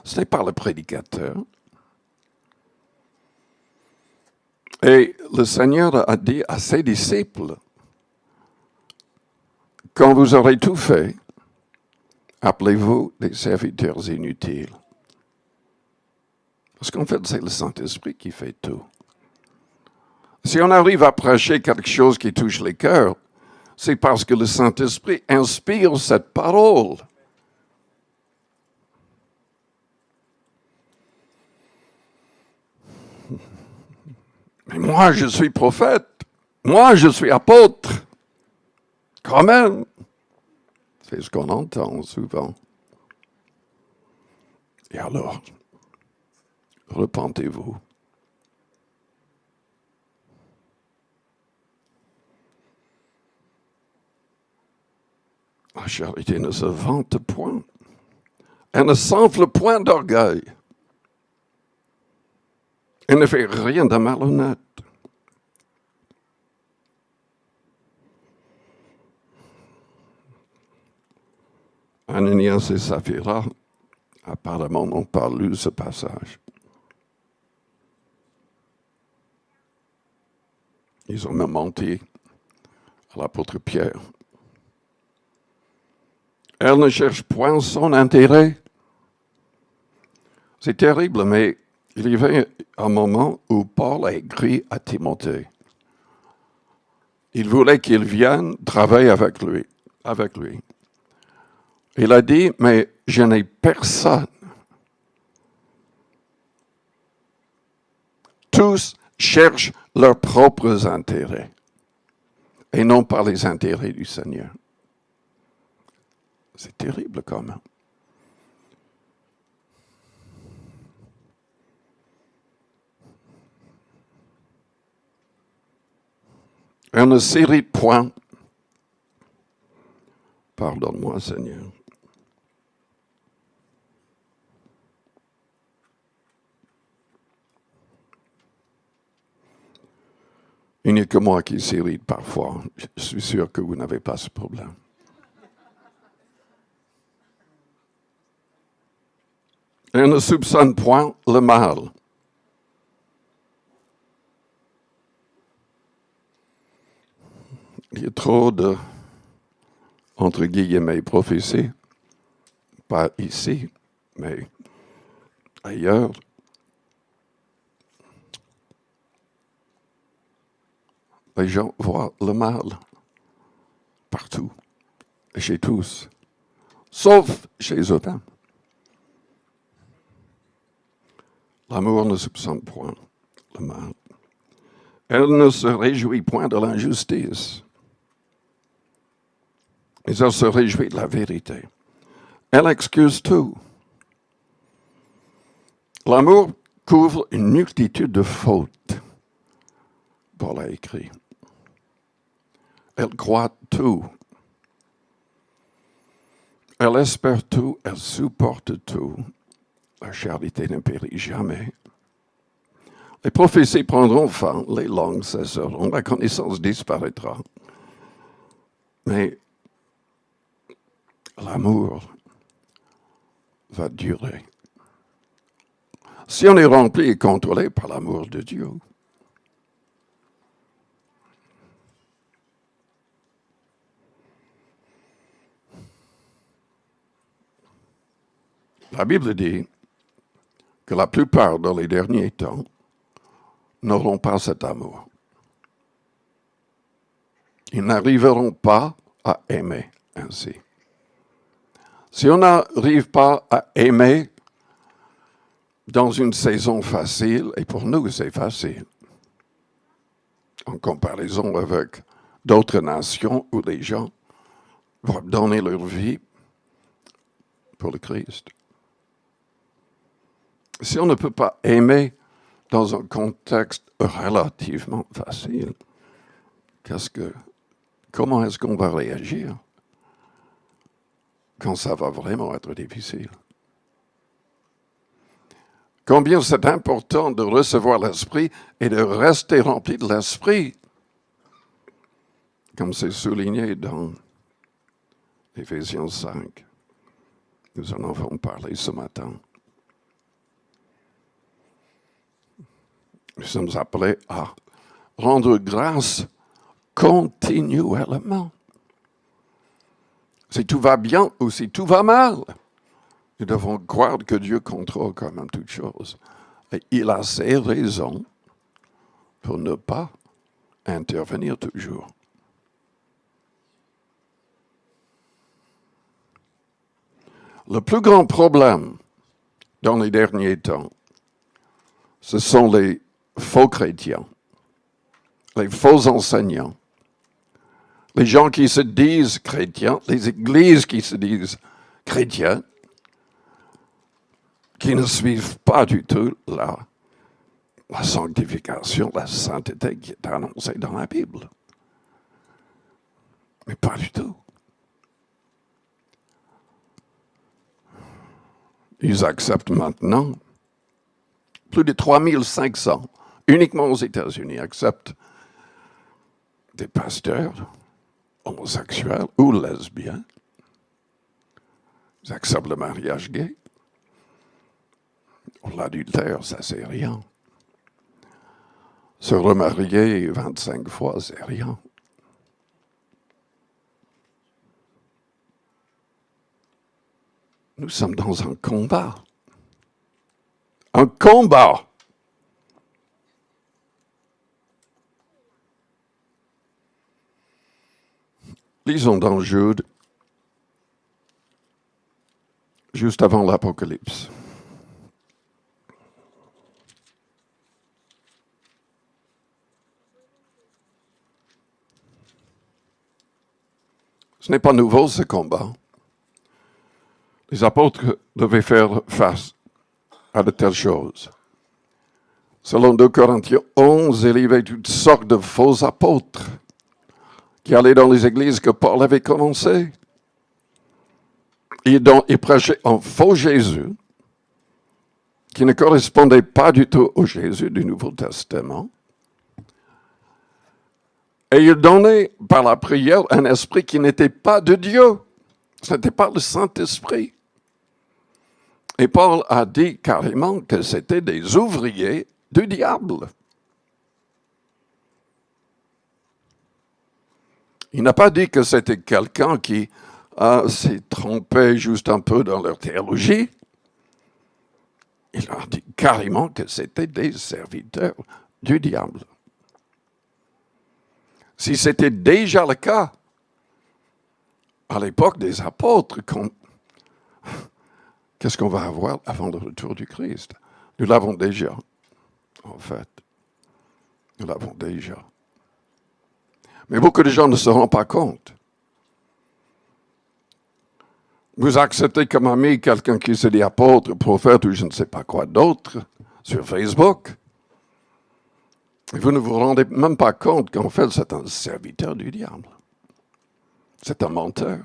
Speaker 5: Ce n'est pas le prédicateur. Et le Seigneur a dit à ses disciples, quand vous aurez tout fait, appelez-vous des serviteurs inutiles. Parce qu'en fait, c'est le Saint-Esprit qui fait tout. Si on arrive à prêcher quelque chose qui touche les cœurs, c'est parce que le Saint-Esprit inspire cette parole. Mais moi, je suis prophète. Moi, je suis apôtre. Quand même. C'est ce qu'on entend souvent. Et alors, repentez-vous. La charité ne se vante point. Elle ne s'enfle point d'orgueil. Elle ne fait rien de malhonnête. Ananias et Saphira, apparemment, n'ont pas lu ce passage. Ils ont même menti à l'apôtre Pierre. Elle ne cherche point son intérêt. C'est terrible, mais il y avait un moment où Paul a écrit à Timothée. Il voulait qu'il vienne travailler avec lui. Il a dit, mais je n'ai personne. Tous cherchent leurs propres intérêts et non pas les intérêts du Seigneur. C'est terrible quand même. Une série de points. Pardonne-moi, Seigneur. Il n'y a que moi qui s'irrite parfois. Je suis sûr que vous n'avez pas ce problème. Et on ne soupçonne point le mal. Il y a trop de, entre guillemets, prophéties, pas ici, mais ailleurs. Les gens voient le mal partout, et chez tous, sauf chez eux-mêmes. L'amour ne soupçonne point le mal. Elle ne se réjouit point de l'injustice, mais elle se réjouit de la vérité. Elle excuse tout. L'amour couvre une multitude de fautes. Paul a écrit. Elle croit tout. Elle espère tout, elle supporte tout. La charité ne périt jamais. Les prophéties prendront fin, les langues cesseront, la connaissance disparaîtra. Mais l'amour va durer. Si on est rempli et contrôlé par l'amour de Dieu, la Bible dit que la plupart dans les derniers temps n'auront pas cet amour. Ils n'arriveront pas à aimer ainsi. Si on n'arrive pas à aimer dans une saison facile, et pour nous c'est facile, en comparaison avec d'autres nations où les gens vont donner leur vie pour le Christ. Si on ne peut pas aimer dans un contexte relativement facile, comment est-ce qu'on va réagir quand ça va vraiment être difficile? Combien c'est important de recevoir l'Esprit et de rester rempli de l'Esprit, comme c'est souligné dans Éphésiens 5. Nous en avons parlé ce matin. Nous sommes appelés à rendre grâce continuellement. Si tout va bien ou si tout va mal, nous devons croire que Dieu contrôle quand même toutes choses. Et il a ses raisons pour ne pas intervenir toujours. Le plus grand problème dans les derniers temps, ce sont les faux chrétiens, les faux enseignants, les gens qui se disent chrétiens, les églises qui se disent chrétiennes, qui ne suivent pas du tout la sanctification, la sainteté qui est annoncée dans la Bible. Mais pas du tout. Ils acceptent maintenant, plus de 3500, uniquement aux États-Unis, acceptent des pasteurs homosexuels ou lesbiens. Ils acceptent le mariage gay. L'adultère, ça c'est rien. Se remarier 25 fois, c'est rien. Nous sommes dans un combat. Un combat. Lisons dans Jude, juste avant l'Apocalypse. Ce n'est pas nouveau, ce combat. Les apôtres devaient faire face à de telles choses. Selon 2 Corinthiens 11, il y avait toutes sortes de faux apôtres qui allaient dans les églises que Paul avait commencées. Ils prêchaient un faux Jésus qui ne correspondait pas du tout au Jésus du Nouveau Testament. Et ils donnaient par la prière un esprit qui n'était pas de Dieu. Ce n'était pas le Saint-Esprit. Et Paul a dit carrément que c'était des ouvriers du diable. Il n'a pas dit que c'était quelqu'un qui s'est trompé juste un peu dans leur théologie. Il a dit carrément que c'était des serviteurs du diable. Si c'était déjà le cas à l'époque des apôtres, qu'est-ce qu'on va avoir avant le retour du Christ? Nous l'avons déjà, en fait. Nous l'avons déjà. Mais beaucoup de gens ne se rendent pas compte. Vous acceptez comme ami quelqu'un qui se dit apôtre, prophète ou je ne sais pas quoi d'autre sur Facebook. Et vous ne vous rendez même pas compte qu'en fait c'est un serviteur du diable. C'est un menteur.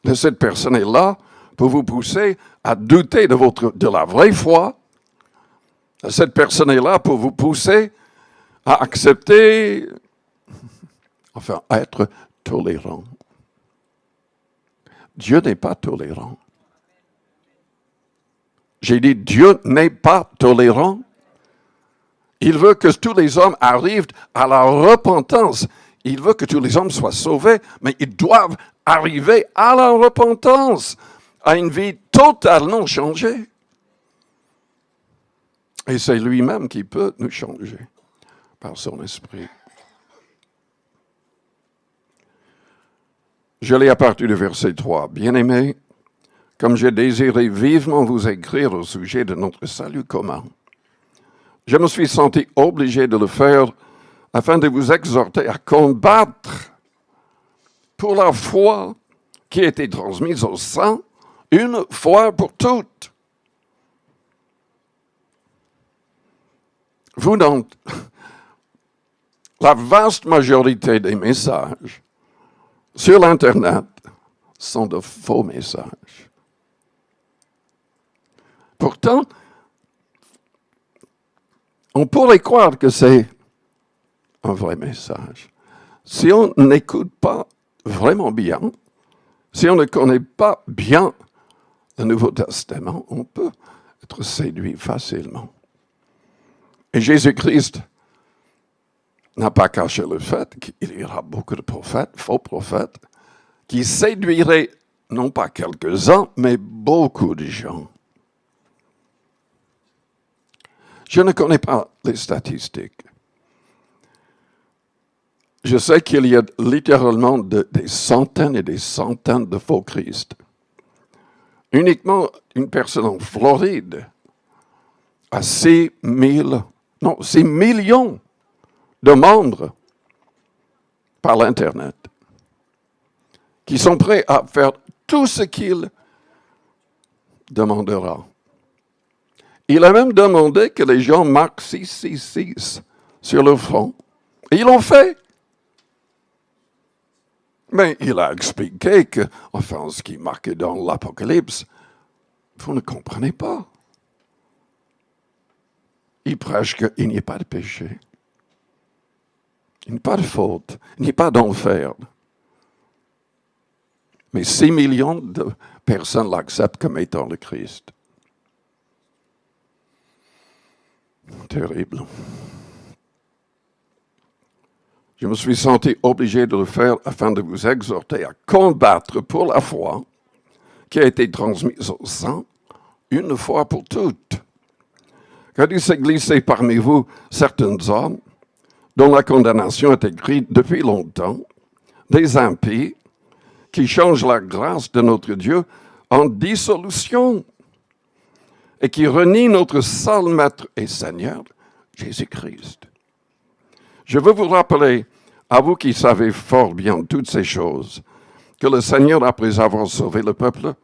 Speaker 5: Et cette personne est là pour vous pousser à douter de la vraie foi. Cette personne est là pour vous pousser à accepter, à être tolérant. Dieu n'est pas tolérant. J'ai dit, Dieu n'est pas tolérant. Il veut que tous les hommes arrivent à la repentance. Il veut que tous les hommes soient sauvés, mais ils doivent arriver à la repentance, à une vie totalement changée. Et c'est lui-même qui peut nous changer par son esprit. Je lis à partir du verset 3. Bien-aimés, comme j'ai désiré vivement vous écrire au sujet de notre salut commun, je me suis senti obligé de le faire afin de vous exhorter à combattre pour la foi qui a été transmise aux saints une fois pour toutes. Vous, dans la vaste majorité des messages sur l'Internet sont de faux messages. Pourtant, on pourrait croire que c'est un vrai message. Si on n'écoute pas vraiment bien, si on ne connaît pas bien le Nouveau Testament, on peut être séduit facilement. Et Jésus-Christ n'a pas caché le fait qu'il y aura beaucoup de prophètes, faux prophètes, qui séduiraient non pas quelques-uns, mais beaucoup de gens. Je ne connais pas les statistiques. Je sais qu'il y a littéralement des centaines et des centaines de faux Christ. Uniquement une personne en Floride a 6 millions de membres par l'Internet qui sont prêts à faire tout ce qu'il demandera. Il a même demandé que les gens marquent 666 sur leur front. Et ils l'ont fait. Mais il a expliqué que, ce qui est marqué dans l'Apocalypse, vous ne comprenez pas. Il prêche qu'il n'y ait pas de péché. Il n'y a pas de faute. Il n'y a pas d'enfer. Mais 6 millions de personnes l'acceptent comme étant le Christ. Terrible. Je me suis senti obligé de le faire afin de vous exhorter à combattre pour la foi qui a été transmise aux saints une fois pour toutes. Car il s'est glissé parmi vous certains hommes dont la condamnation est écrite depuis longtemps, des impies qui changent la grâce de notre Dieu en dissolution et qui renient notre seul Maître et Seigneur, Jésus-Christ. Je veux vous rappeler, à vous qui savez fort bien toutes ces choses, que le Seigneur, après avoir sauvé le peuple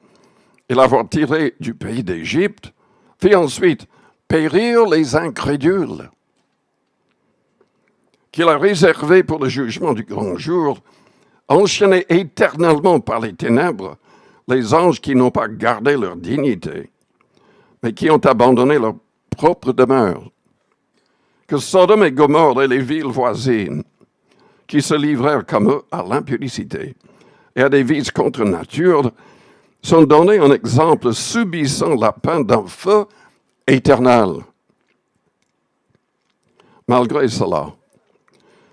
Speaker 5: et l'avoir tiré du pays d'Égypte, fit ensuite périr les incrédules, qu'il a réservés pour le jugement du grand jour, enchaînés éternellement par les ténèbres, les anges qui n'ont pas gardé leur dignité, mais qui ont abandonné leur propre demeure, que Sodome et Gomorrhe et les villes voisines, qui se livrèrent comme eux à l'impudicité et à des vices contre nature, sont donnés en exemple subissant la peine d'un feu éternel. Malgré cela,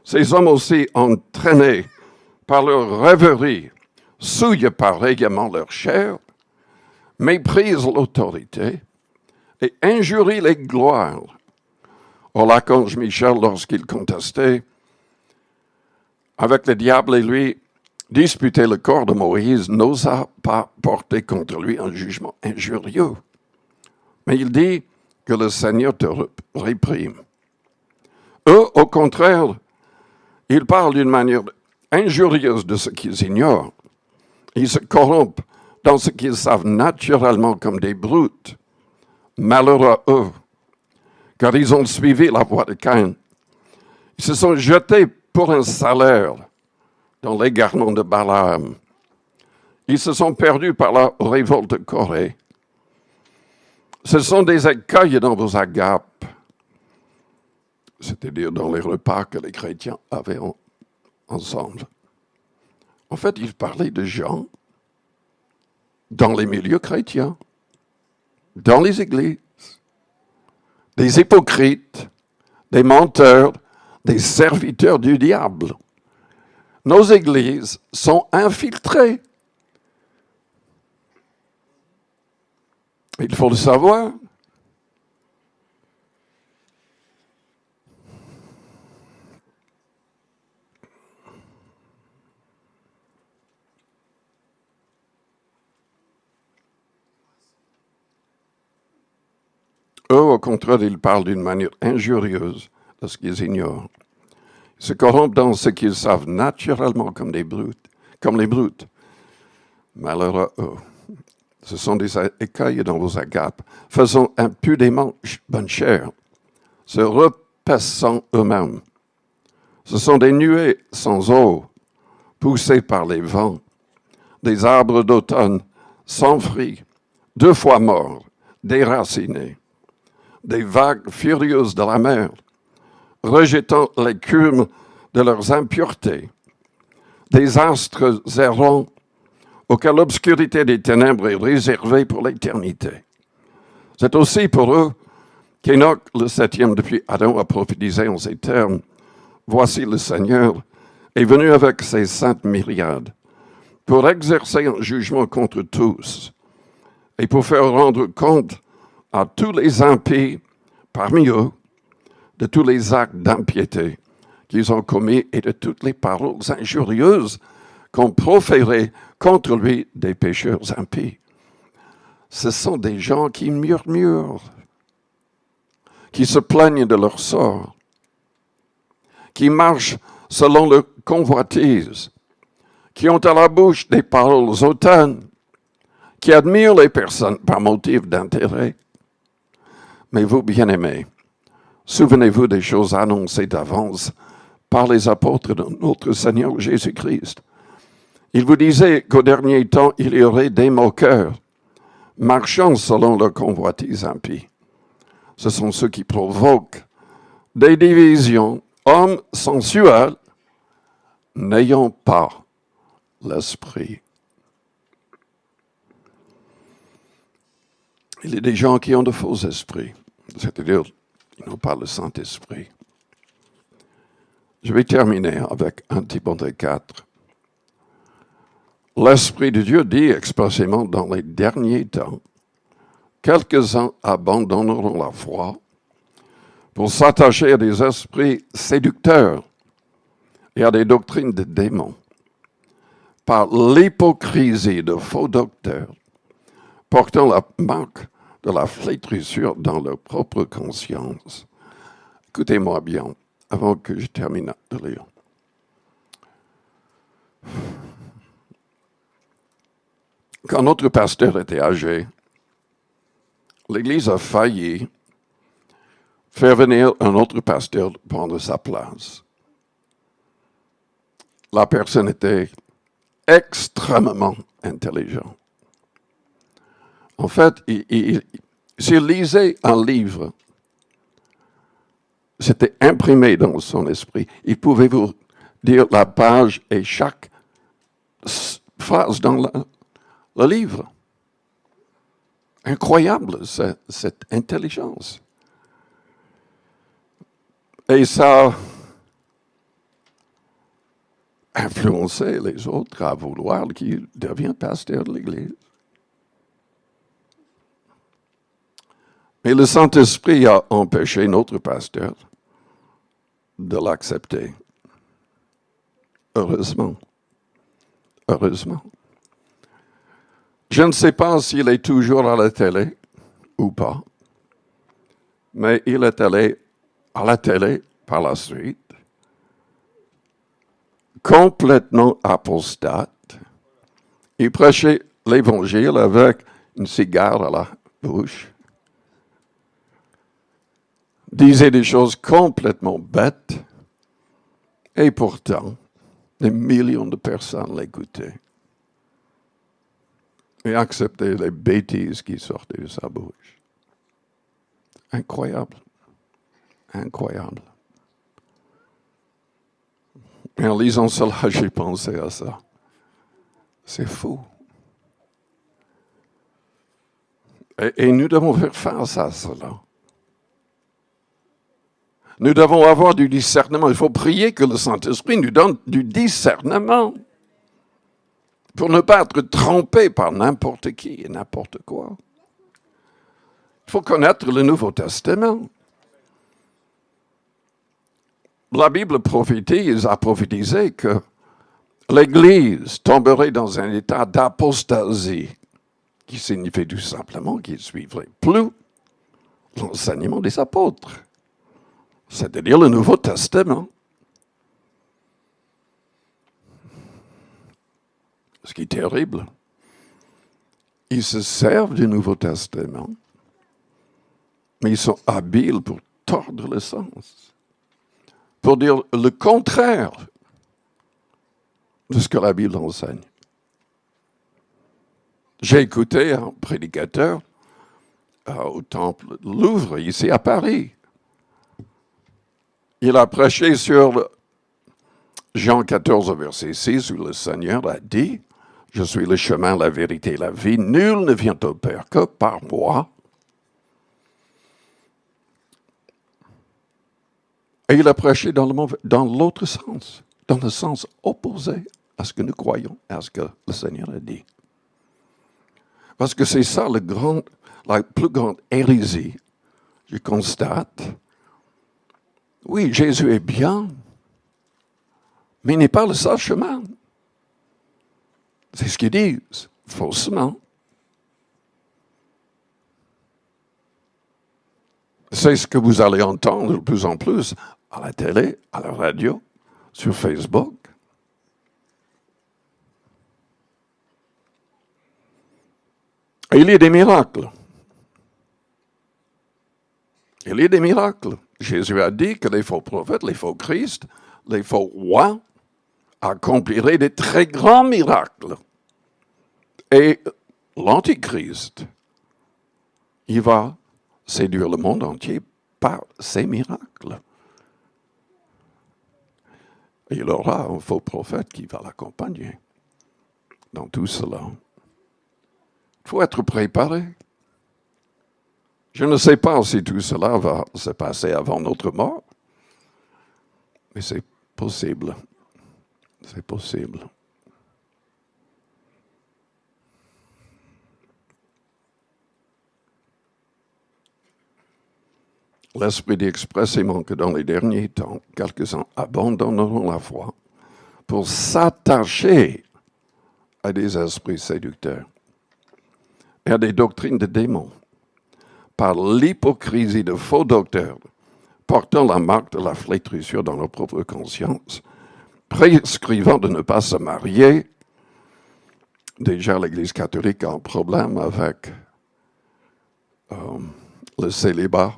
Speaker 5: ces hommes aussi entraînés par leur rêverie, souillent pareillement leur chair, méprisent l'autorité et injurient les gloires. Or, l'archange Michel, lorsqu'il contestait avec le diable et lui disputait le corps de Moïse, n'osa pas porter contre lui un jugement injurieux. Mais il dit que le Seigneur te réprime. Eux, au contraire, ils parlent d'une manière injurieuse de ce qu'ils ignorent. Ils se corrompent dans ce qu'ils savent naturellement comme des brutes. Malheur à eux, car ils ont suivi la voie de Caïn. Ils se sont jetés pour un salaire dans l'égarement de Balaam. Ils se sont perdus par la révolte de Corée. Ce sont des écueils dans vos agapes, c'est-à-dire dans les repas que les chrétiens avaient ensemble. En fait, il parlait de gens dans les milieux chrétiens, dans les églises, des hypocrites, des menteurs, des serviteurs du diable. Nos églises sont infiltrées. Il faut le savoir. Eux, au contraire, ils parlent d'une manière injurieuse de ce qu'ils ignorent. Ils se corrompent dans ce qu'ils savent naturellement comme les brutes. Malheur à eux. Ce sont des écailles dans vos agapes, faisant impudemment bonne chère, se repaissant eux-mêmes. Ce sont des nuées sans eau, poussées par les vents, des arbres d'automne sans fruits, 2 fois morts, déracinés, des vagues furieuses de la mer, rejetant l'écume de leurs impuretés, des astres errants auxquels l'obscurité des ténèbres est réservée pour l'éternité. C'est aussi pour eux qu'Enoch, le 7e depuis Adam, a prophétisé en ces termes. Voici le Seigneur est venu avec ses saintes myriades pour exercer un jugement contre tous et pour faire rendre compte à tous les impies parmi eux de tous les actes d'impiété qu'ils ont commis et de toutes les paroles injurieuses qu'ont proférées contre lui des pécheurs impies. Ce sont des gens qui murmurent, qui se plaignent de leur sort, qui marchent selon leur convoitise, qui ont à la bouche des paroles hautaines, qui admirent les personnes par motif d'intérêt. Mais vous, bien-aimés, souvenez-vous des choses annoncées d'avance par les apôtres de notre Seigneur Jésus-Christ. Il vous disait qu'au dernier temps, il y aurait des moqueurs, marchant selon leur convoitise impie. Ce sont ceux qui provoquent des divisions, hommes sensuels, n'ayant pas l'esprit. Il y a des gens qui ont de faux esprits, c'est-à-dire ils n'ont pas le Saint-Esprit. Je vais terminer avec 1 Timothée 4. L'Esprit de Dieu dit expressément dans les derniers temps, quelques-uns abandonneront la foi pour s'attacher à des esprits séducteurs et à des doctrines de démons, par l'hypocrisie de faux docteurs, portant la marque de la flétrissure dans leur propre conscience. Écoutez-moi bien, avant que je termine de lire. quand notre pasteur était âgé, l'Église a failli faire venir un autre pasteur prendre sa place. La personne était extrêmement intelligente. En fait, s'il lisait un livre, c'était imprimé dans son esprit. Il pouvait vous dire la page et chaque phrase dans le livre. Incroyable, cette intelligence. Et ça a influencé les autres à vouloir qu'il devienne pasteur de l'Église. Mais le Saint-Esprit a empêché notre pasteur de l'accepter. Heureusement. Heureusement. Je ne sais pas s'il est toujours à la télé ou pas, mais il est allé à la télé par la suite, complètement apostate. Il prêchait l'Évangile avec une cigare à la bouche, disait des choses complètement bêtes, et pourtant, des millions de personnes l'écoutaient et acceptaient les bêtises qui sortaient de sa bouche. Incroyable. Incroyable. Et en lisant cela, j'ai pensé à ça. C'est fou. Et nous devons faire face à cela. Nous devons avoir du discernement. Il faut prier que le Saint-Esprit nous donne du discernement pour ne pas être trompé par n'importe qui et n'importe quoi. Il faut connaître le Nouveau Testament. La Bible a prophétisé que l'Église tomberait dans un état d'apostasie, qui signifie tout simplement qu'il ne suivrait plus l'enseignement des apôtres, c'est-à-dire le Nouveau Testament. Ce qui est terrible. Ils se servent du Nouveau Testament, mais ils sont habiles pour tordre le sens, pour dire le contraire de ce que la Bible enseigne. J'ai écouté un prédicateur au Temple de Louvre, ici à Paris. Il a prêché sur Jean 14, verset 6, où le Seigneur a dit « Je suis le chemin, la vérité et la vie. Nul ne vient au Père que par moi. » Et il a prêché dans l'autre sens, dans le sens opposé à ce que nous croyons, à ce que le Seigneur a dit. Parce que c'est ça la plus grande hérésie, je constate. Oui, Jésus est bien, mais il n'est pas le seul chemin. C'est ce qu'ils disent, faussement. C'est ce que vous allez entendre de plus en plus à la télé, à la radio, sur Facebook. Et il y a des miracles. Il y a des miracles. Jésus a dit que les faux prophètes, les faux Christ, les faux rois accompliraient des très grands miracles. Et l'Antichrist, il va séduire le monde entier par ces miracles. Et il aura un faux prophète qui va l'accompagner dans tout cela. Il faut être préparé. Je ne sais pas si tout cela va se passer avant notre mort, mais c'est possible. C'est possible. L'Esprit dit expressément que dans les derniers temps, quelques-uns abandonneront la foi pour s'attacher à des esprits séducteurs et à des doctrines de démons, par l'hypocrisie de faux docteurs, portant la marque de la flétrissure dans leur propre conscience, prescrivant de ne pas se marier Déjà, l'Église catholique a un problème avec le célibat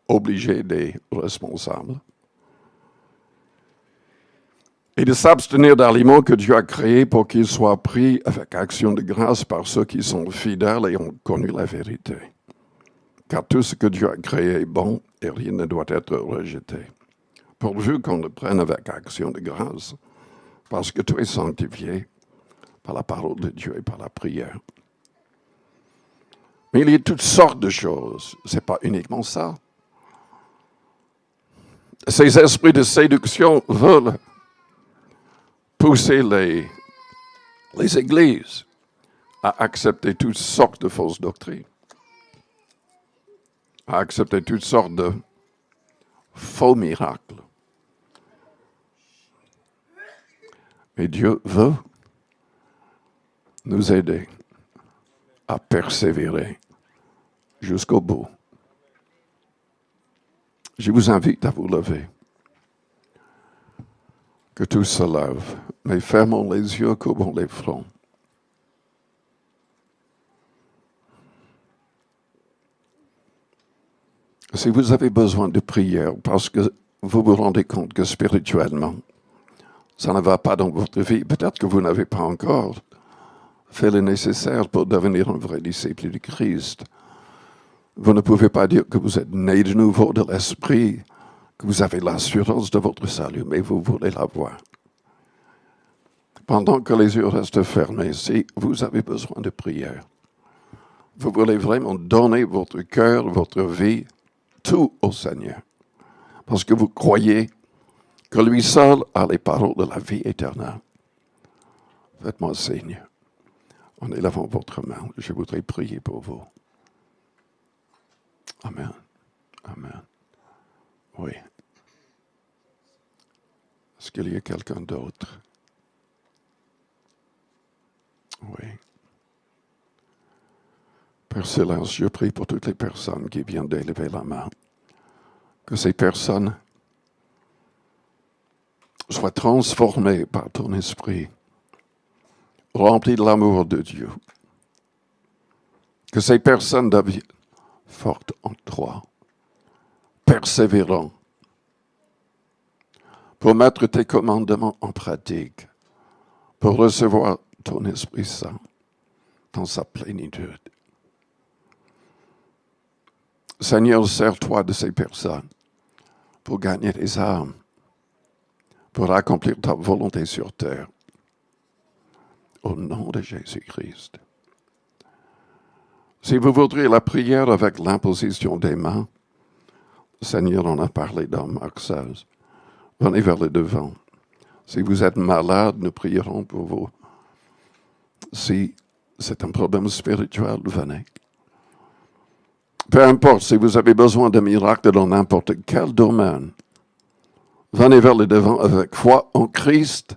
Speaker 5: obligé des responsables. Et de s'abstenir d'aliments que Dieu a créés pour qu'ils soient pris avec action de grâce par ceux qui sont fidèles et ont connu la vérité. Car tout ce que Dieu a créé est bon et rien ne doit être rejeté. Pourvu qu'on le prenne avec action de grâce, parce que tout est sanctifié par la parole de Dieu et par la prière. Mais il y a toutes sortes de choses. Ce n'est pas uniquement ça. Ces esprits de séduction veulent pousser les églises à accepter toutes sortes de fausses doctrines, à accepter toutes sortes de faux miracles. Mais Dieu veut nous aider à persévérer jusqu'au bout. Je vous invite à vous lever. Que tous se lèvent, mais fermons les yeux, couvrons les fronts. Si vous avez besoin de prière parce que vous vous rendez compte que spirituellement, ça ne va pas dans votre vie, peut-être que vous n'avez pas encore fait le nécessaire pour devenir un vrai disciple du Christ. Vous ne pouvez pas dire que vous êtes né de nouveau de l'Esprit, que vous avez l'assurance de votre salut, mais vous voulez l'avoir. Pendant que les yeux restent fermés, si vous avez besoin de prière, vous voulez vraiment donner votre cœur, votre vie, tout au Seigneur, parce que vous croyez que lui seul a les paroles de la vie éternelle. Faites-moi signe. En élevant votre main, je voudrais prier pour vous. Amen. Amen. Oui. Est-ce qu'il y a quelqu'un d'autre? Oui. Père Céleste, je prie pour toutes les personnes qui viennent d'élever la main, que ces personnes soient transformées par ton esprit, remplies de l'amour de Dieu, que ces personnes deviennent fortes en toi, persévérant, pour mettre tes commandements en pratique, pour recevoir ton Esprit Saint dans sa plénitude. Seigneur, sers-toi de ces personnes pour gagner des âmes, pour accomplir ta volonté sur terre. Au nom de Jésus-Christ. Si vous voudriez la prière avec l'imposition des mains, Seigneur en a parlé dans Marc 16. Venez vers le devant. Si vous êtes malade, nous prierons pour vous. Si c'est un problème spirituel, venez. Peu importe si vous avez besoin de miracles dans n'importe quel domaine, venez vers le devant avec foi en Christ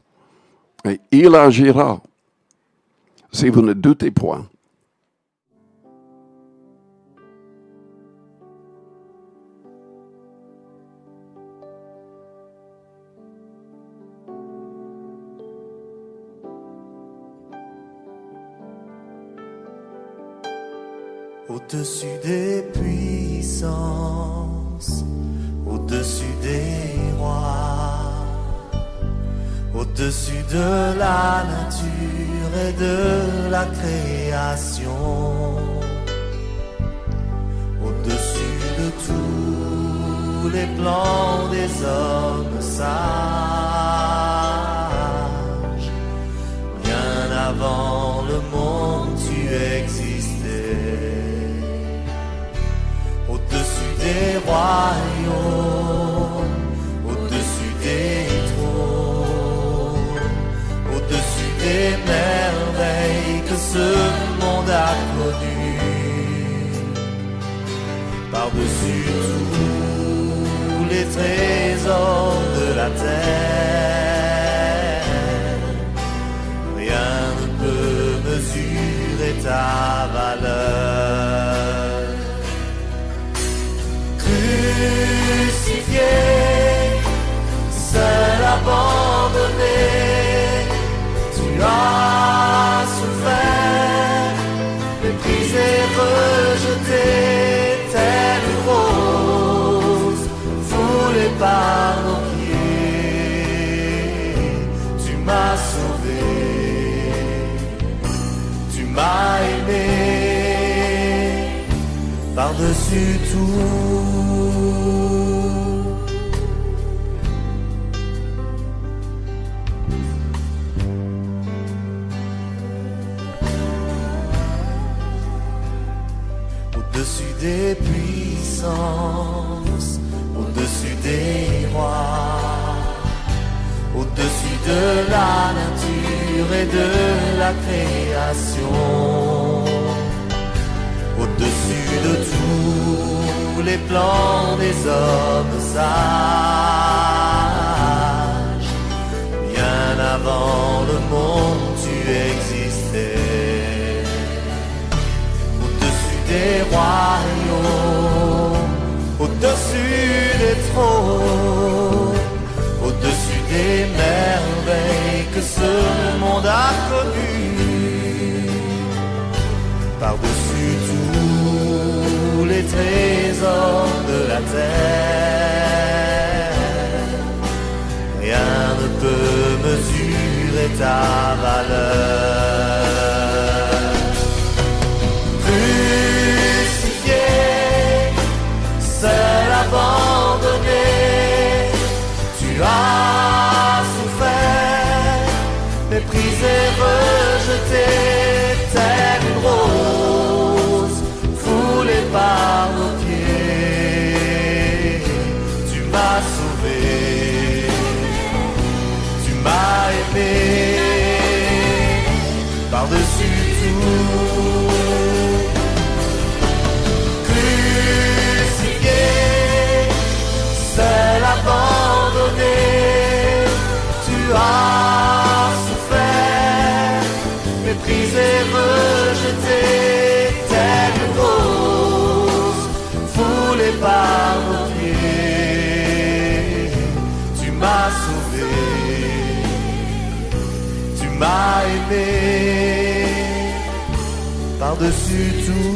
Speaker 5: et il agira. Si vous ne doutez point.
Speaker 3: Au-dessus des puissances, au-dessus des rois, au-dessus de la nature et de la création, au-dessus de tous les plans des hommes sages, bien avant le monde tu existais. Au-dessus des royaumes, au-dessus des trônes, au-dessus des merveilles que ce monde a connues, par-dessus tous les trésors de la terre, rien ne peut mesurer ta valeur. Crucifié, seul abandonné, tu as souffert. par nos pieds. Tu m'as sauvé, tu m'as aimé par-dessus tout. Au-dessus des puissances, au-dessus des rois, au-dessus de la nature et de la création, au-dessus de tous les plans des hommes sages, bien avant le monde tu existais. Des royaumes, au-dessus des trônes, au-dessus des merveilles que ce monde a connues, par-dessus tous les trésors de la terre, rien ne peut mesurer ta valeur. Seul abandonné, tu as souffert, méprisé, rejeté, tel une rose foulée par nos pieds. Tu m'as sauvé, tu m'as aimé par-dessus tout. Seul abandonné, tu as souffert, méprisé, rejeté, telle une rose foulée par nos pieds. Tu m'as sauvé, tu m'as aimé par-dessus tout.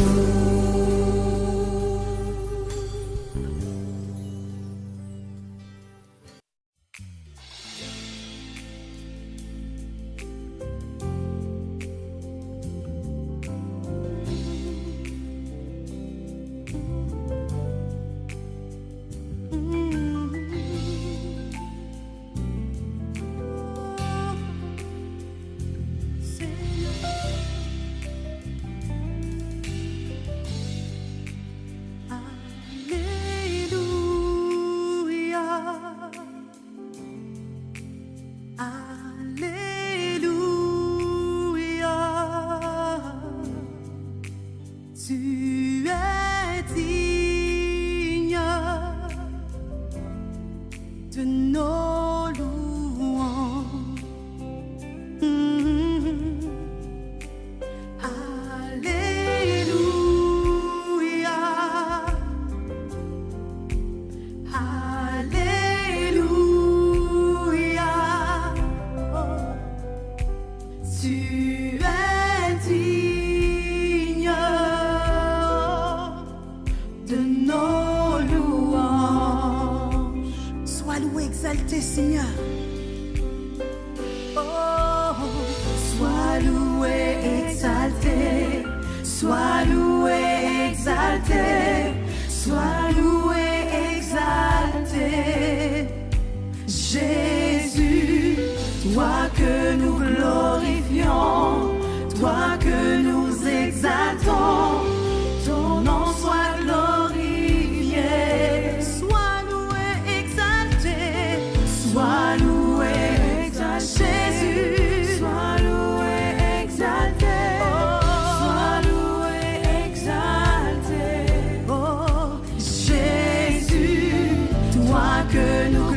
Speaker 4: Que nous